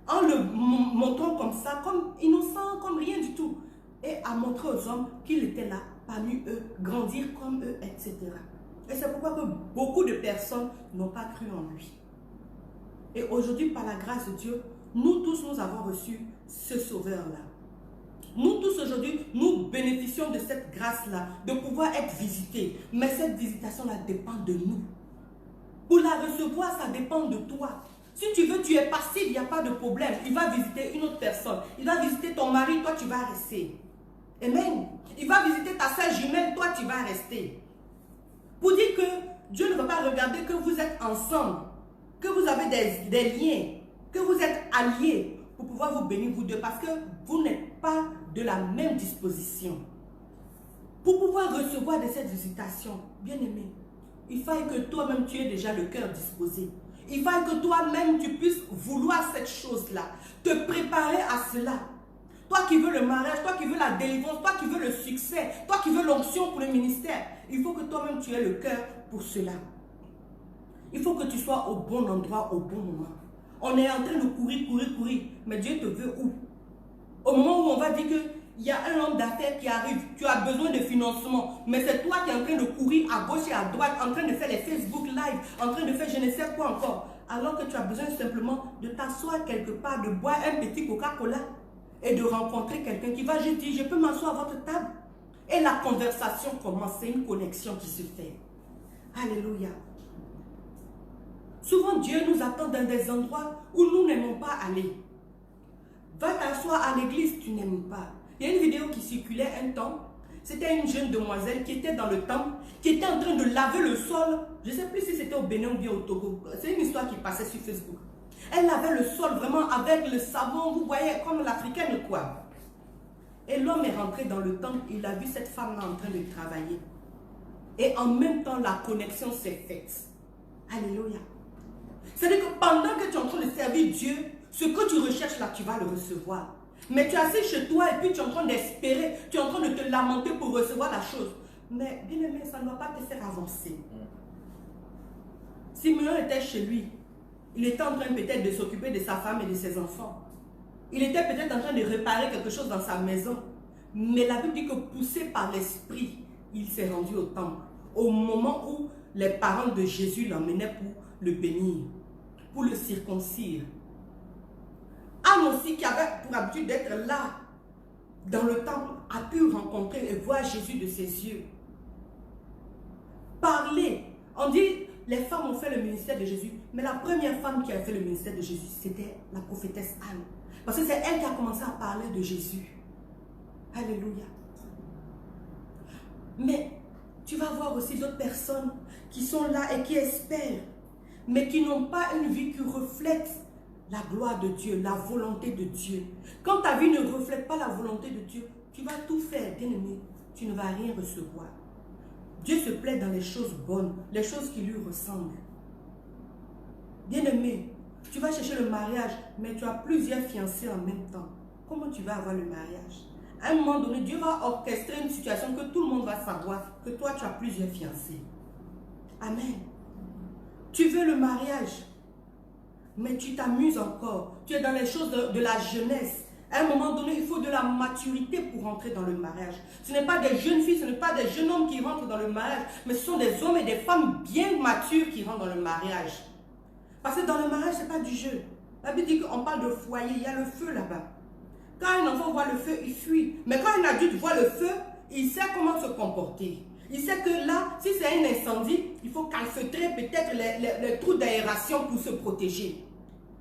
En le montrant comme ça, comme innocent, comme rien du tout. Et à montrer aux hommes qu'il était là, parmi eux, grandir comme eux, etc. Et c'est pourquoi que beaucoup de personnes n'ont pas cru en lui. Et aujourd'hui, par la grâce de Dieu, nous tous, nous avons reçu ce sauveur-là. Nous tous aujourd'hui, nous bénéficions de cette grâce-là, de pouvoir être visités. Mais cette visitation-là dépend de nous. Pour la recevoir, ça dépend de toi. Si tu veux, tu es passif, il n'y a pas de problème. Il va visiter une autre personne. Il va visiter ton mari, toi tu vas rester. Amen. Il va visiter ta soeur jumelle, toi tu vas rester. Pour dire que Dieu ne va pas regarder que vous êtes ensemble, que vous avez des liens, que vous êtes alliés pour pouvoir vous bénir vous deux, parce que vous n'êtes pas de la même disposition. Pour pouvoir recevoir de cette visitation, bien aimé, il faut que toi-même tu aies déjà le cœur disposé. Il faut que toi-même tu puisses vouloir cette chose-là, te préparer à cela. Toi qui veux le mariage, toi qui veux la délivrance, toi qui veux le succès, toi qui veux l'onction pour le ministère, il faut que toi-même tu aies le cœur pour cela. Il faut que tu sois au bon endroit, au bon moment. On est en train de courir, mais Dieu te veut où? Au moment où on va dire qu'il y a un homme d'affaires qui arrive, tu as besoin de financement, mais c'est toi qui es en train de courir à gauche et à droite, en train de faire les Facebook Live, en train de faire je ne sais quoi encore, alors que tu as besoin simplement de t'asseoir quelque part, de boire un petit Coca-Cola et de rencontrer quelqu'un qui va juste dire, je peux m'asseoir à votre table. Et la conversation commence, c'est une connexion qui se fait. Alléluia. Souvent, Dieu nous attend dans des endroits où nous n'aimons pas aller. Va t'asseoir à l'église, tu n'aimes pas. Il y a une vidéo qui circulait un temps. C'était une jeune demoiselle qui était dans le temple, qui était en train de laver le sol. Je ne sais plus si c'était au Bénin ou bien au Togo. C'est une histoire qui passait sur Facebook. Elle lavait le sol vraiment avec le savon, vous voyez, comme l'africaine quoi. Et l'homme est rentré dans le temple, il a vu cette femme-là en train de travailler. Et en même temps, la connexion s'est faite. Alléluia. C'est-à-dire que pendant que tu es en train de servir Dieu, ce que tu recherches là, tu vas le recevoir. Mais tu es assis chez toi et puis tu es en train d'espérer, tu es en train de te lamenter pour recevoir la chose. Mais bien aimé, ça ne va pas te faire avancer. Simeon était chez lui. Il était en train peut-être de s'occuper de sa femme et de ses enfants. Il était peut-être en train de réparer quelque chose dans sa maison. Mais la Bible dit que poussé par l'esprit, il s'est rendu au temple. Au moment où les parents de Jésus l'emmenaient pour le bénir, pour le circoncire. Anne aussi, qui avait pour habitude d'être là, dans le temple, a pu rencontrer et voir Jésus de ses yeux. Parler. On dit, les femmes ont fait le ministère de Jésus, mais la première femme qui a fait le ministère de Jésus, c'était la prophétesse Anne. Parce que c'est elle qui a commencé à parler de Jésus. Alléluia. Mais tu vas voir aussi d'autres personnes qui sont là et qui espèrent, mais qui n'ont pas une vie qui reflète la gloire de Dieu, la volonté de Dieu. Quand ta vie ne reflète pas la volonté de Dieu, tu vas tout faire, bien aimé, tu ne vas rien recevoir. Dieu se plaît dans les choses bonnes, les choses qui lui ressemblent. Bien aimé, tu vas chercher le mariage, mais tu as plusieurs fiancés en même temps. Comment tu vas avoir le mariage? À un moment donné, Dieu va orchestrer une situation que tout le monde va savoir que toi, tu as plusieurs fiancés. Amen. Tu veux le mariage, mais tu t'amuses encore. Tu es dans les choses de la jeunesse. À un moment donné, il faut de la maturité pour rentrer dans le mariage. Ce n'est pas des jeunes filles, ce n'est pas des jeunes hommes qui rentrent dans le mariage, mais ce sont des hommes et des femmes bien matures qui rentrent dans le mariage. Parce que dans le mariage, ce n'est pas du jeu. La Bible dit qu'on parle de foyer, il y a le feu là-bas. Quand un enfant voit le feu, il fuit. Mais quand un adulte voit le feu, il sait comment se comporter. Il sait que là, si c'est un incendie, il faut calfeutrer peut-être les trous d'aération pour se protéger.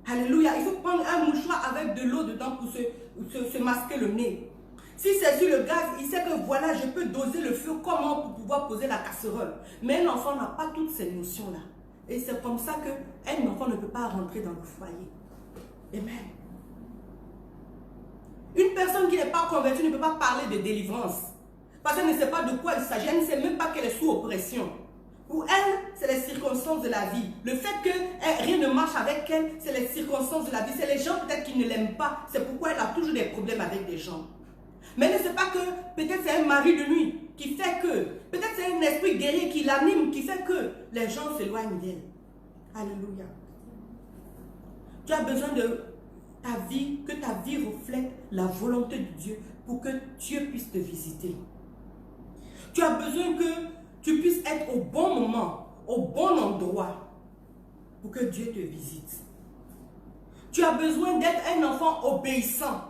Alléluia. Il faut prendre un mouchoir avec de l'eau dedans pour se masquer le nez. Si c'est sur le gaz, il sait que voilà, je peux doser le feu comment pour pouvoir poser la casserole. Mais un enfant n'a pas toutes ces notions-là. Et c'est comme ça qu'un enfant ne peut pas rentrer dans le foyer. Amen. Une personne qui n'est pas convertie ne peut pas parler de délivrance. Parce qu'elle ne sait pas de quoi il s'agit. Elle ne sait même pas qu'elle est sous oppression. Pour elle, c'est les circonstances de la vie. Le fait que rien ne marche avec elle, c'est les circonstances de la vie. C'est les gens peut-être qui ne l'aiment pas. C'est pourquoi elle a toujours des problèmes avec des gens. Mais elle ne sait pas que peut-être c'est un mari de nuit qui fait que, peut-être c'est un esprit guerrier qui l'anime, qui fait que les gens s'éloignent d'elle. Alléluia. Tu as besoin de ta vie, que ta vie reflète la volonté de Dieu pour que Dieu puisse te visiter. Tu as besoin que tu puisses être au bon moment, au bon endroit pour que Dieu te visite. Tu as besoin d'être un enfant obéissant.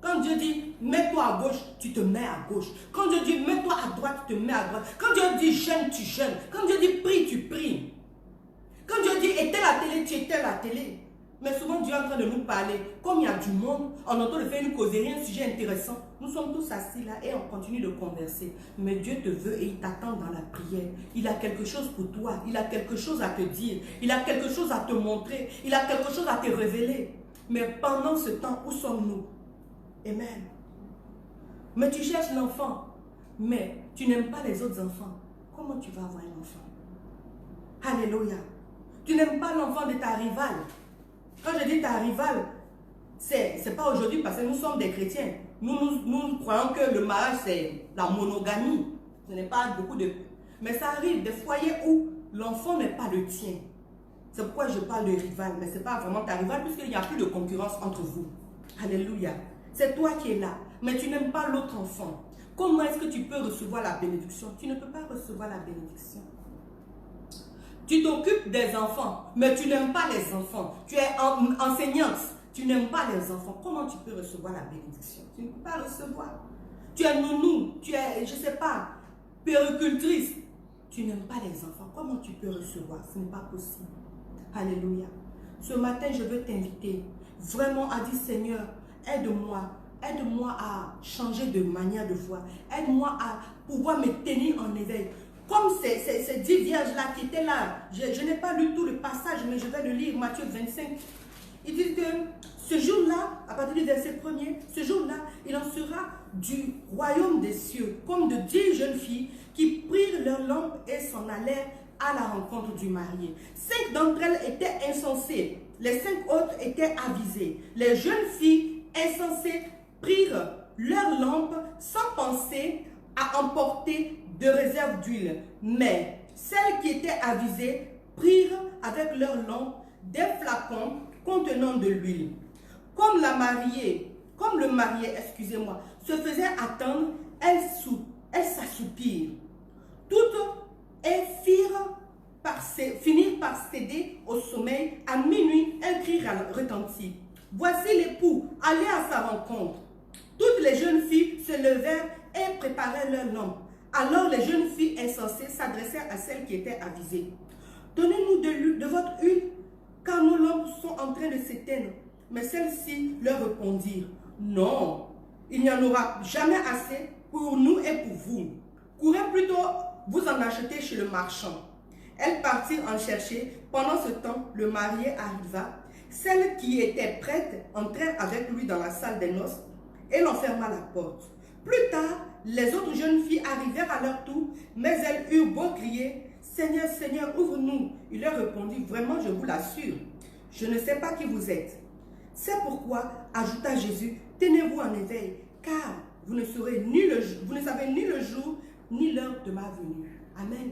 Quand Dieu dit mets-toi à gauche, tu te mets à gauche. Quand Dieu dit mets-toi à droite, tu te mets à droite. Quand Dieu dit jeûne, tu jeûnes. Quand Dieu dit prie, tu pries. Quand Dieu dit éteins la télé, tu éteins la télé. Mais souvent Dieu est en train de nous parler. Comme il y a du monde, on entend de faire une causerie, un sujet intéressant. Nous sommes tous assis là et on continue de converser. Mais Dieu te veut et il t'attend dans la prière. Il a quelque chose pour toi. Il a quelque chose à te dire. Il a quelque chose à te montrer. Il a quelque chose à te révéler. Mais pendant ce temps, où sommes-nous? Amen. Mais tu cherches l'enfant, mais tu n'aimes pas les autres enfants. Comment tu vas avoir un enfant? Alléluia. Tu n'aimes pas l'enfant de ta rivale. Quand je dis ta rivale, c'est pas aujourd'hui parce que nous sommes des chrétiens. Nous croyons que le mariage c'est la monogamie. Ce n'est pas beaucoup de... Mais ça arrive des foyers où l'enfant n'est pas le tien. C'est pourquoi je parle de rivale, mais ce n'est pas vraiment ta rivale puisqu'il n'y a plus de concurrence entre vous. Alléluia. C'est toi qui es là, mais tu n'aimes pas l'autre enfant. Comment est-ce que tu peux recevoir la bénédiction? Tu ne peux pas recevoir la bénédiction. Tu t'occupes des enfants, mais tu n'aimes pas les enfants. Tu es enseignante, tu n'aimes pas les enfants. Comment tu peux recevoir la bénédiction? Tu ne peux pas recevoir. Tu es nounou, tu es, je ne sais pas, puéricultrice. Tu n'aimes pas les enfants. Comment tu peux recevoir? Ce n'est pas possible. Alléluia. Ce matin, je veux t'inviter vraiment à dire, Seigneur, aide-moi. Aide-moi à changer de manière de voir. Aide-moi à pouvoir me tenir en éveil. Comme ces 10 vierges-là qui étaient là. Je n'ai pas lu tout le passage, mais je vais le lire, Matthieu 25. Il dit que ce jour-là, à partir du verset 1er, ce jour-là, il en sera du royaume des cieux, comme de 10 jeunes filles qui prirent leur lampe et s'en allèrent à la rencontre du marié. 5 d'entre elles étaient insensées, les 5 autres étaient avisées. Les jeunes filles insensées prirent leur lampe sans penser à emporter de réserve d'huile. Mais celles qui étaient avisées prirent avec leur lampe des flacons contenant de l'huile. Comme le marié, excusez-moi, se faisait attendre, elles s'assoupirent. Toutes finirent par céder au sommeil. À minuit, un cri retentit. Voici l'époux, allez à sa rencontre. Toutes les jeunes filles se levèrent et préparèrent leur lampe. Alors les jeunes filles insensées s'adressèrent à celles qui étaient avisées. Donnez-nous de votre huile, car nos lampes sont en train de s'éteindre. Mais celles-ci leur répondirent, non, il n'y en aura jamais assez pour nous et pour vous. Courez plutôt vous en acheter chez le marchand. Elles partirent en chercher. Pendant ce temps, le marié arriva. Celles qui étaient prêtes entrèrent avec lui dans la salle des noces et l'on ferma la porte. Plus tard, les autres jeunes filles arrivèrent à leur tour, mais elles eurent beau crier, « Seigneur, Seigneur, ouvre-nous !» Il leur répondit, « Vraiment, je vous l'assure, je ne sais pas qui vous êtes. » C'est pourquoi, ajouta Jésus, « Tenez-vous en éveil, car vous ne savez ni le jour, ni l'heure de ma venue. » Amen.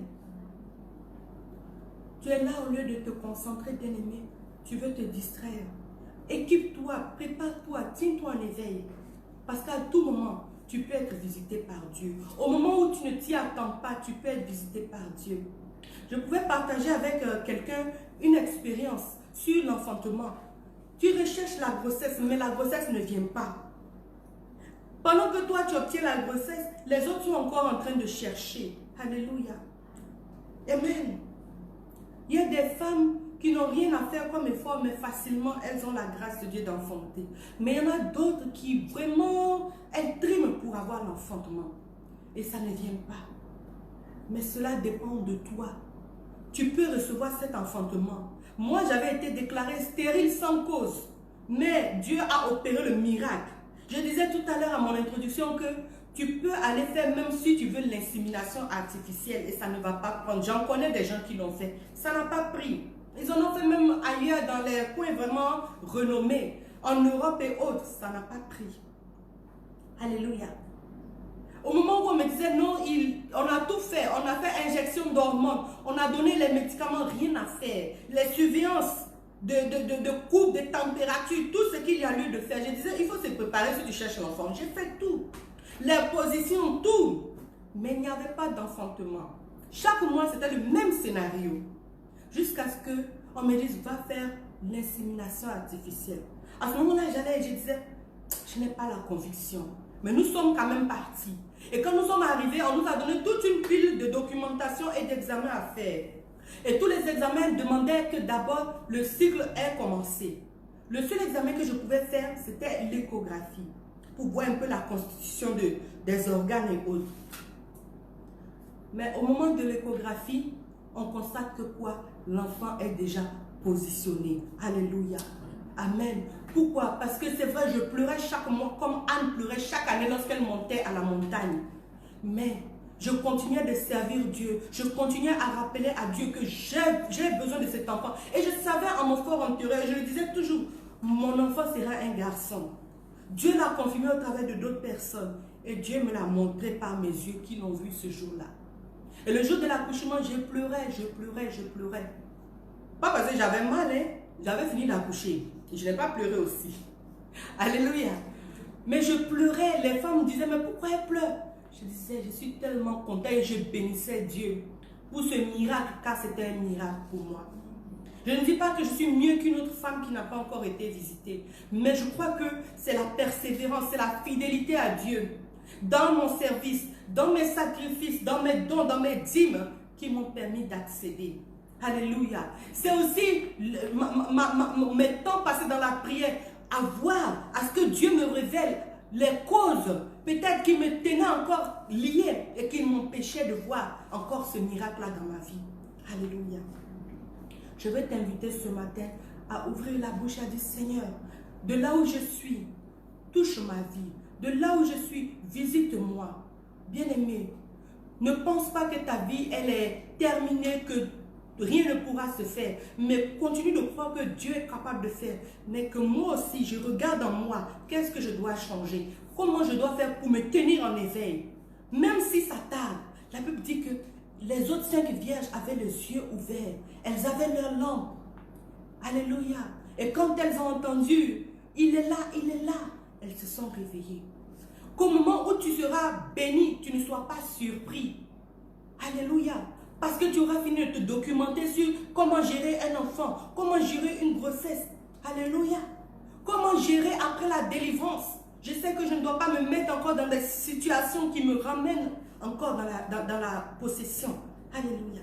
Tu es là au lieu de te concentrer, bien-aimé. Tu veux te distraire. Équipe-toi, prépare-toi, tiens-toi en éveil. Parce qu'à tout moment, tu peux être visité par Dieu. Au moment où tu ne t'y attends pas, tu peux être visité par Dieu. Je pouvais partager avec quelqu'un une expérience sur l'enfantement. Tu recherches la grossesse, mais la grossesse ne vient pas. Pendant que toi, tu obtiens la grossesse, les autres sont encore en train de chercher. Alléluia. Amen. Il y a des femmes qui n'ont rien à faire comme effort, mais facilement, elles ont la grâce de Dieu d'enfanter. Mais il y en a d'autres qui vraiment, elles triment pour avoir l'enfantement. Et ça ne vient pas. Mais cela dépend de toi. Tu peux recevoir cet enfantement. Moi, j'avais été déclarée stérile sans cause. Mais Dieu a opéré le miracle. Je disais tout à l'heure à mon introduction que tu peux aller faire, même si tu veux, l'insémination artificielle et ça ne va pas prendre. J'en connais des gens qui l'ont fait. Ça n'a pas pris. Ils en ont fait même ailleurs dans les coins vraiment renommés. En Europe et autres, ça n'a pas pris. Alléluia. Au moment où on me disait non, on a tout fait. On a fait injection d'hormones. On a donné les médicaments, rien à faire. Les surveillances de coupe, de température, tout ce qu'il y a lieu de faire. Je disais, il faut se préparer si tu cherches l'enfant. J'ai fait tout. Les positions, tout. Mais il n'y avait pas d'enfantement. Chaque mois, c'était le même scénario. Jusqu'à ce qu'on me dise, va faire l'insémination artificielle. À ce moment-là, j'allais et je disais, je n'ai pas la conviction. Mais nous sommes quand même partis. Et quand nous sommes arrivés, on nous a donné toute une pile de documentation et d'examens à faire. Et tous les examens demandaient que d'abord le cycle ait commencé. Le seul examen que je pouvais faire, c'était l'échographie. Pour voir un peu la constitution des organes et autres. Mais au moment de l'échographie, on constate que quoi? L'enfant est déjà positionné. Alléluia. Amen. Pourquoi? Parce que c'est vrai, je pleurais chaque mois, comme Anne pleurait chaque année lorsqu'elle montait à la montagne. Mais je continuais de servir Dieu. Je continuais à rappeler à Dieu que j'ai besoin de cet enfant. Et je savais en mon fort intérieur, je le disais toujours, mon enfant sera un garçon. Dieu l'a confirmé au travers de d'autres personnes. Et Dieu me l'a montré par mes yeux qui l'ont vu ce jour-là. Et le jour de l'accouchement, je pleurais. Pas parce que j'avais mal, hein. J'avais fini d'accoucher. Et je n'ai pas pleuré aussi. Alléluia. Mais je pleurais. Les femmes me disaient, mais pourquoi elle pleure? Je disais, je suis tellement contente et je bénissais Dieu pour ce miracle, car c'était un miracle pour moi. Je ne dis pas que je suis mieux qu'une autre femme qui n'a pas encore été visitée. Mais je crois que c'est la persévérance, c'est la fidélité à Dieu. Dans mon service, dans mes sacrifices, dans mes dons, dans mes dîmes, qui m'ont permis d'accéder. Alléluia. C'est aussi mes temps passés dans la prière, à voir, à ce que Dieu me révèle les causes, peut-être qui me tenaient encore liées et qui m'empêchaient de voir encore ce miracle-là dans ma vie. Alléluia. Je vais t'inviter ce matin à ouvrir la bouche et à dire, Seigneur, de là où je suis, touche ma vie. De là où je suis, visite-moi. Bien-aimé, ne pense pas que ta vie, elle est terminée, que rien ne pourra se faire. Mais continue de croire que Dieu est capable de faire. Mais que moi aussi, je regarde en moi, qu'est-ce que je dois changer? Comment je dois faire pour me tenir en éveil? Même si ça tarde, la Bible dit que les autres 5 vierges avaient les yeux ouverts. Elles avaient leur lampe. Alléluia. Et quand elles ont entendu, il est là, elles se sont réveillées. Qu'au moment où tu seras béni, tu ne sois pas surpris. Alléluia. Parce que tu auras fini de te documenter sur comment gérer un enfant, comment gérer une grossesse. Alléluia. Comment gérer après la délivrance. Je sais que je ne dois pas me mettre encore dans des situations qui me ramènent encore dans la possession. Alléluia.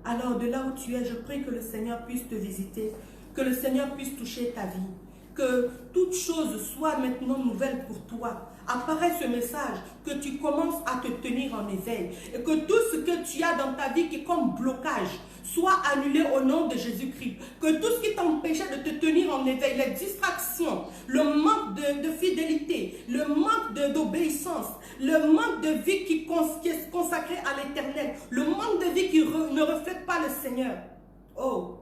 Alors de là où tu es, je prie que le Seigneur puisse te visiter, que le Seigneur puisse toucher ta vie, que toute chose soit maintenant nouvelle pour toi. Apparaît ce message, que tu commences à te tenir en éveil et que tout ce que tu as dans ta vie qui est comme blocage soit annulé au nom de Jésus-Christ. Que tout ce qui t'empêchait de te tenir en éveil, les distractions, le manque de fidélité, le manque d'obéissance, le manque de vie qui est consacré à l'éternel, le manque de vie qui ne reflète pas le Seigneur. Oh,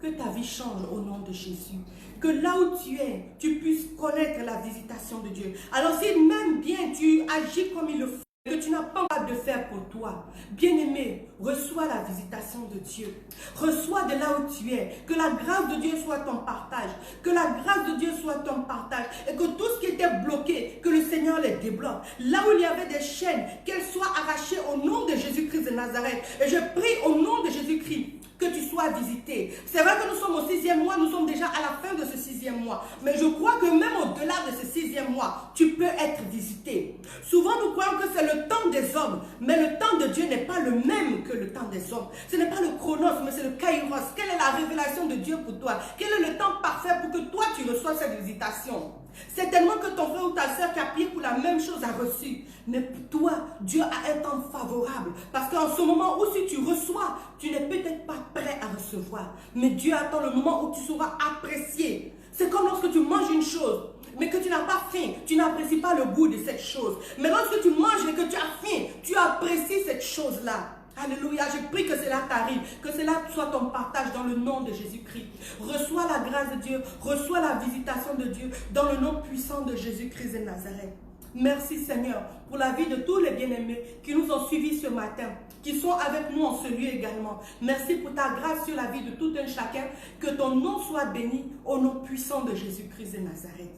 que ta vie change au nom de Jésus. Que là où tu es, tu puisses connaître la visitation de Dieu. Alors si même bien tu agis comme il le faut, que tu n'as pas de faire pour toi, bien-aimé, reçois la visitation de Dieu. Reçois de là où tu es. Que la grâce de Dieu soit ton partage. Que la grâce de Dieu soit ton partage. Et que tout ce qui était bloqué, que le Seigneur les débloque. Là où il y avait des chaînes, qu'elles soient arrachées au nom de Jésus-Christ de Nazareth. Et je prie au nom de Jésus-Christ que tu sois sois visité. C'est vrai que nous sommes au 6e mois, nous sommes déjà à la fin de ce 6e mois. Mais je crois que même au-delà de ce 6e mois, tu peux être visité. Souvent, nous croyons que c'est le temps des hommes, mais le temps de Dieu n'est pas le même que le temps des hommes. Ce n'est pas le chronos, mais c'est le kairos. Quelle est la révélation de Dieu pour toi? Quel est le temps parfait pour que toi, tu reçoives cette visitation? C'est tellement que ton frère ou ta soeur qui a prié pour la même chose a reçu. Mais pour toi, Dieu a un temps favorable. Parce qu'en ce moment où si tu reçois, tu n'es peut-être pas prêt à recevoir. Mais Dieu attend le moment où tu seras apprécié. C'est comme lorsque tu manges une chose, mais que tu n'as pas faim, tu n'apprécies pas le goût de cette chose. Mais lorsque tu manges et que tu as faim, tu apprécies cette chose-là. Alléluia, je prie que cela t'arrive, que cela soit ton partage dans le nom de Jésus-Christ. Reçois la grâce de Dieu, reçois la visitation de Dieu dans le nom puissant de Jésus-Christ de Nazareth. Merci Seigneur pour la vie de tous les bien-aimés qui nous ont suivis ce matin, qui sont avec nous en ce lieu également. Merci pour ta grâce sur la vie de tout un chacun. Que ton nom soit béni au nom puissant de Jésus-Christ de Nazareth.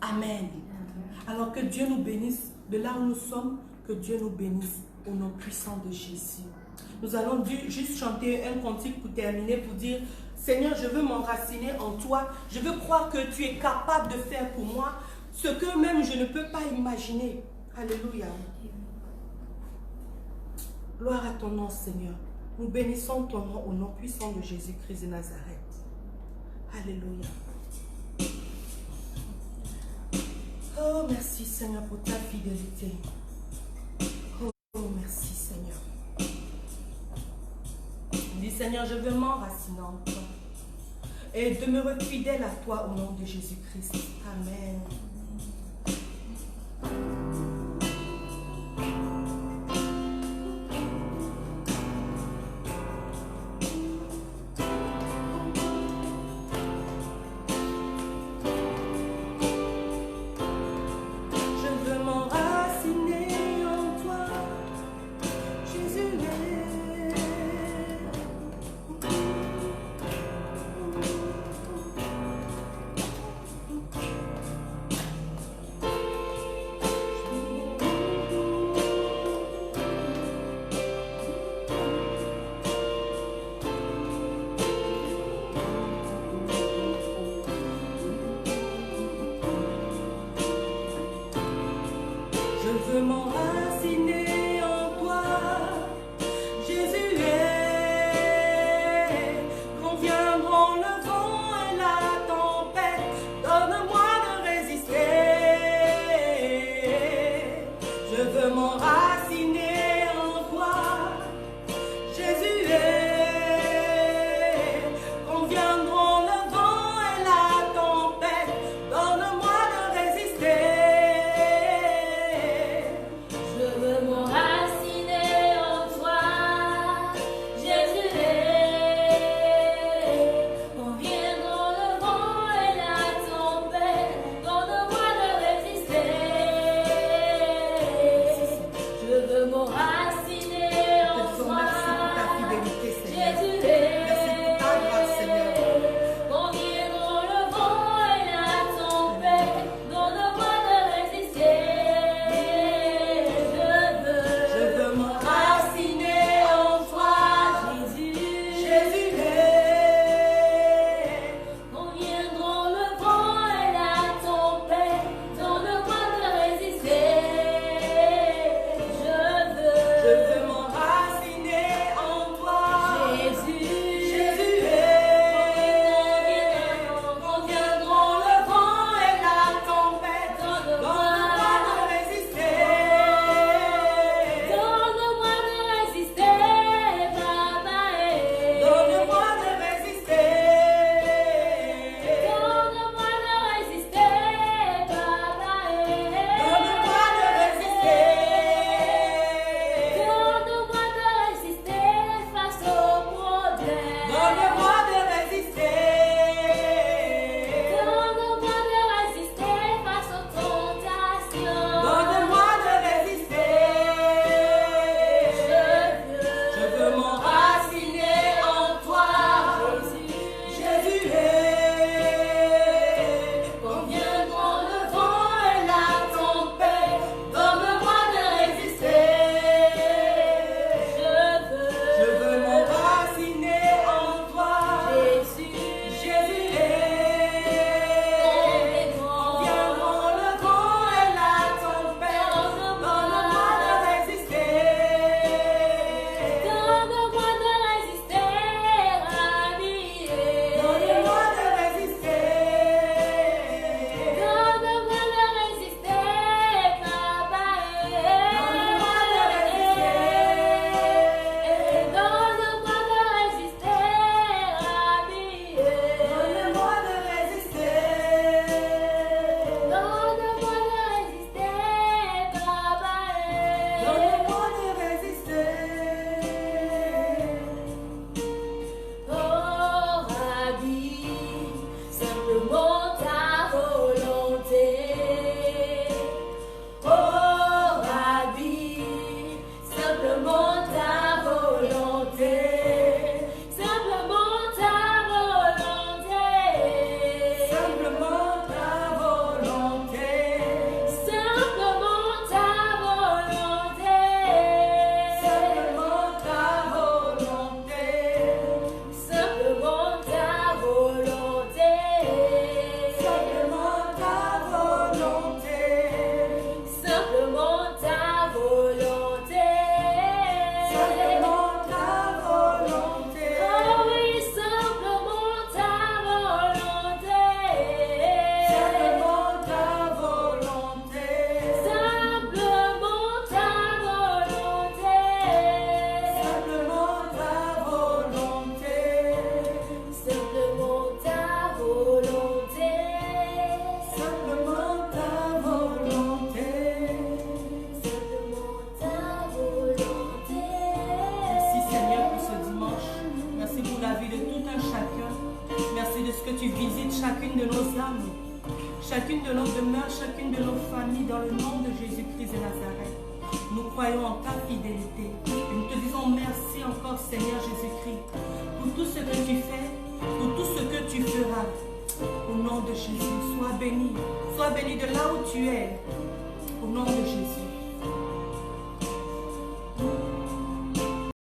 Amen. Alors que Dieu nous bénisse de là où nous sommes, que Dieu nous bénisse au nom puissant de Jésus. Nous allons juste chanter un cantique pour terminer, pour dire: Seigneur, je veux m'enraciner en toi. Je veux croire que tu es capable de faire pour moi ce que même je ne peux pas imaginer. Alléluia. Gloire à ton nom, Seigneur. Nous bénissons ton nom au nom puissant de Jésus-Christ de Nazareth. Alléluia. Oh, merci Seigneur pour ta fidélité. Oh, merci Seigneur. Dis Seigneur, je veux m'enraciner en toi et demeurer fidèle à toi au nom de Jésus-Christ. Amen. Je veux m'enraciner en toi, Jésus est. Quand viendront le vent et la tempête, donne-moi de résister. Je veux m'enraciner en toi, Jésus est. Quand viendront le vent et la tempête, donne-moi de résister. Je veux que tu visites chacune de nos âmes, chacune de nos demeures, chacune de nos familles dans le nom de Jésus-Christ de Nazareth. Nous croyons en ta fidélité et nous te disons merci encore Seigneur Jésus-Christ pour tout ce que tu fais, pour tout ce que tu feras. Au nom de Jésus, sois béni de là où tu es, au nom de Jésus.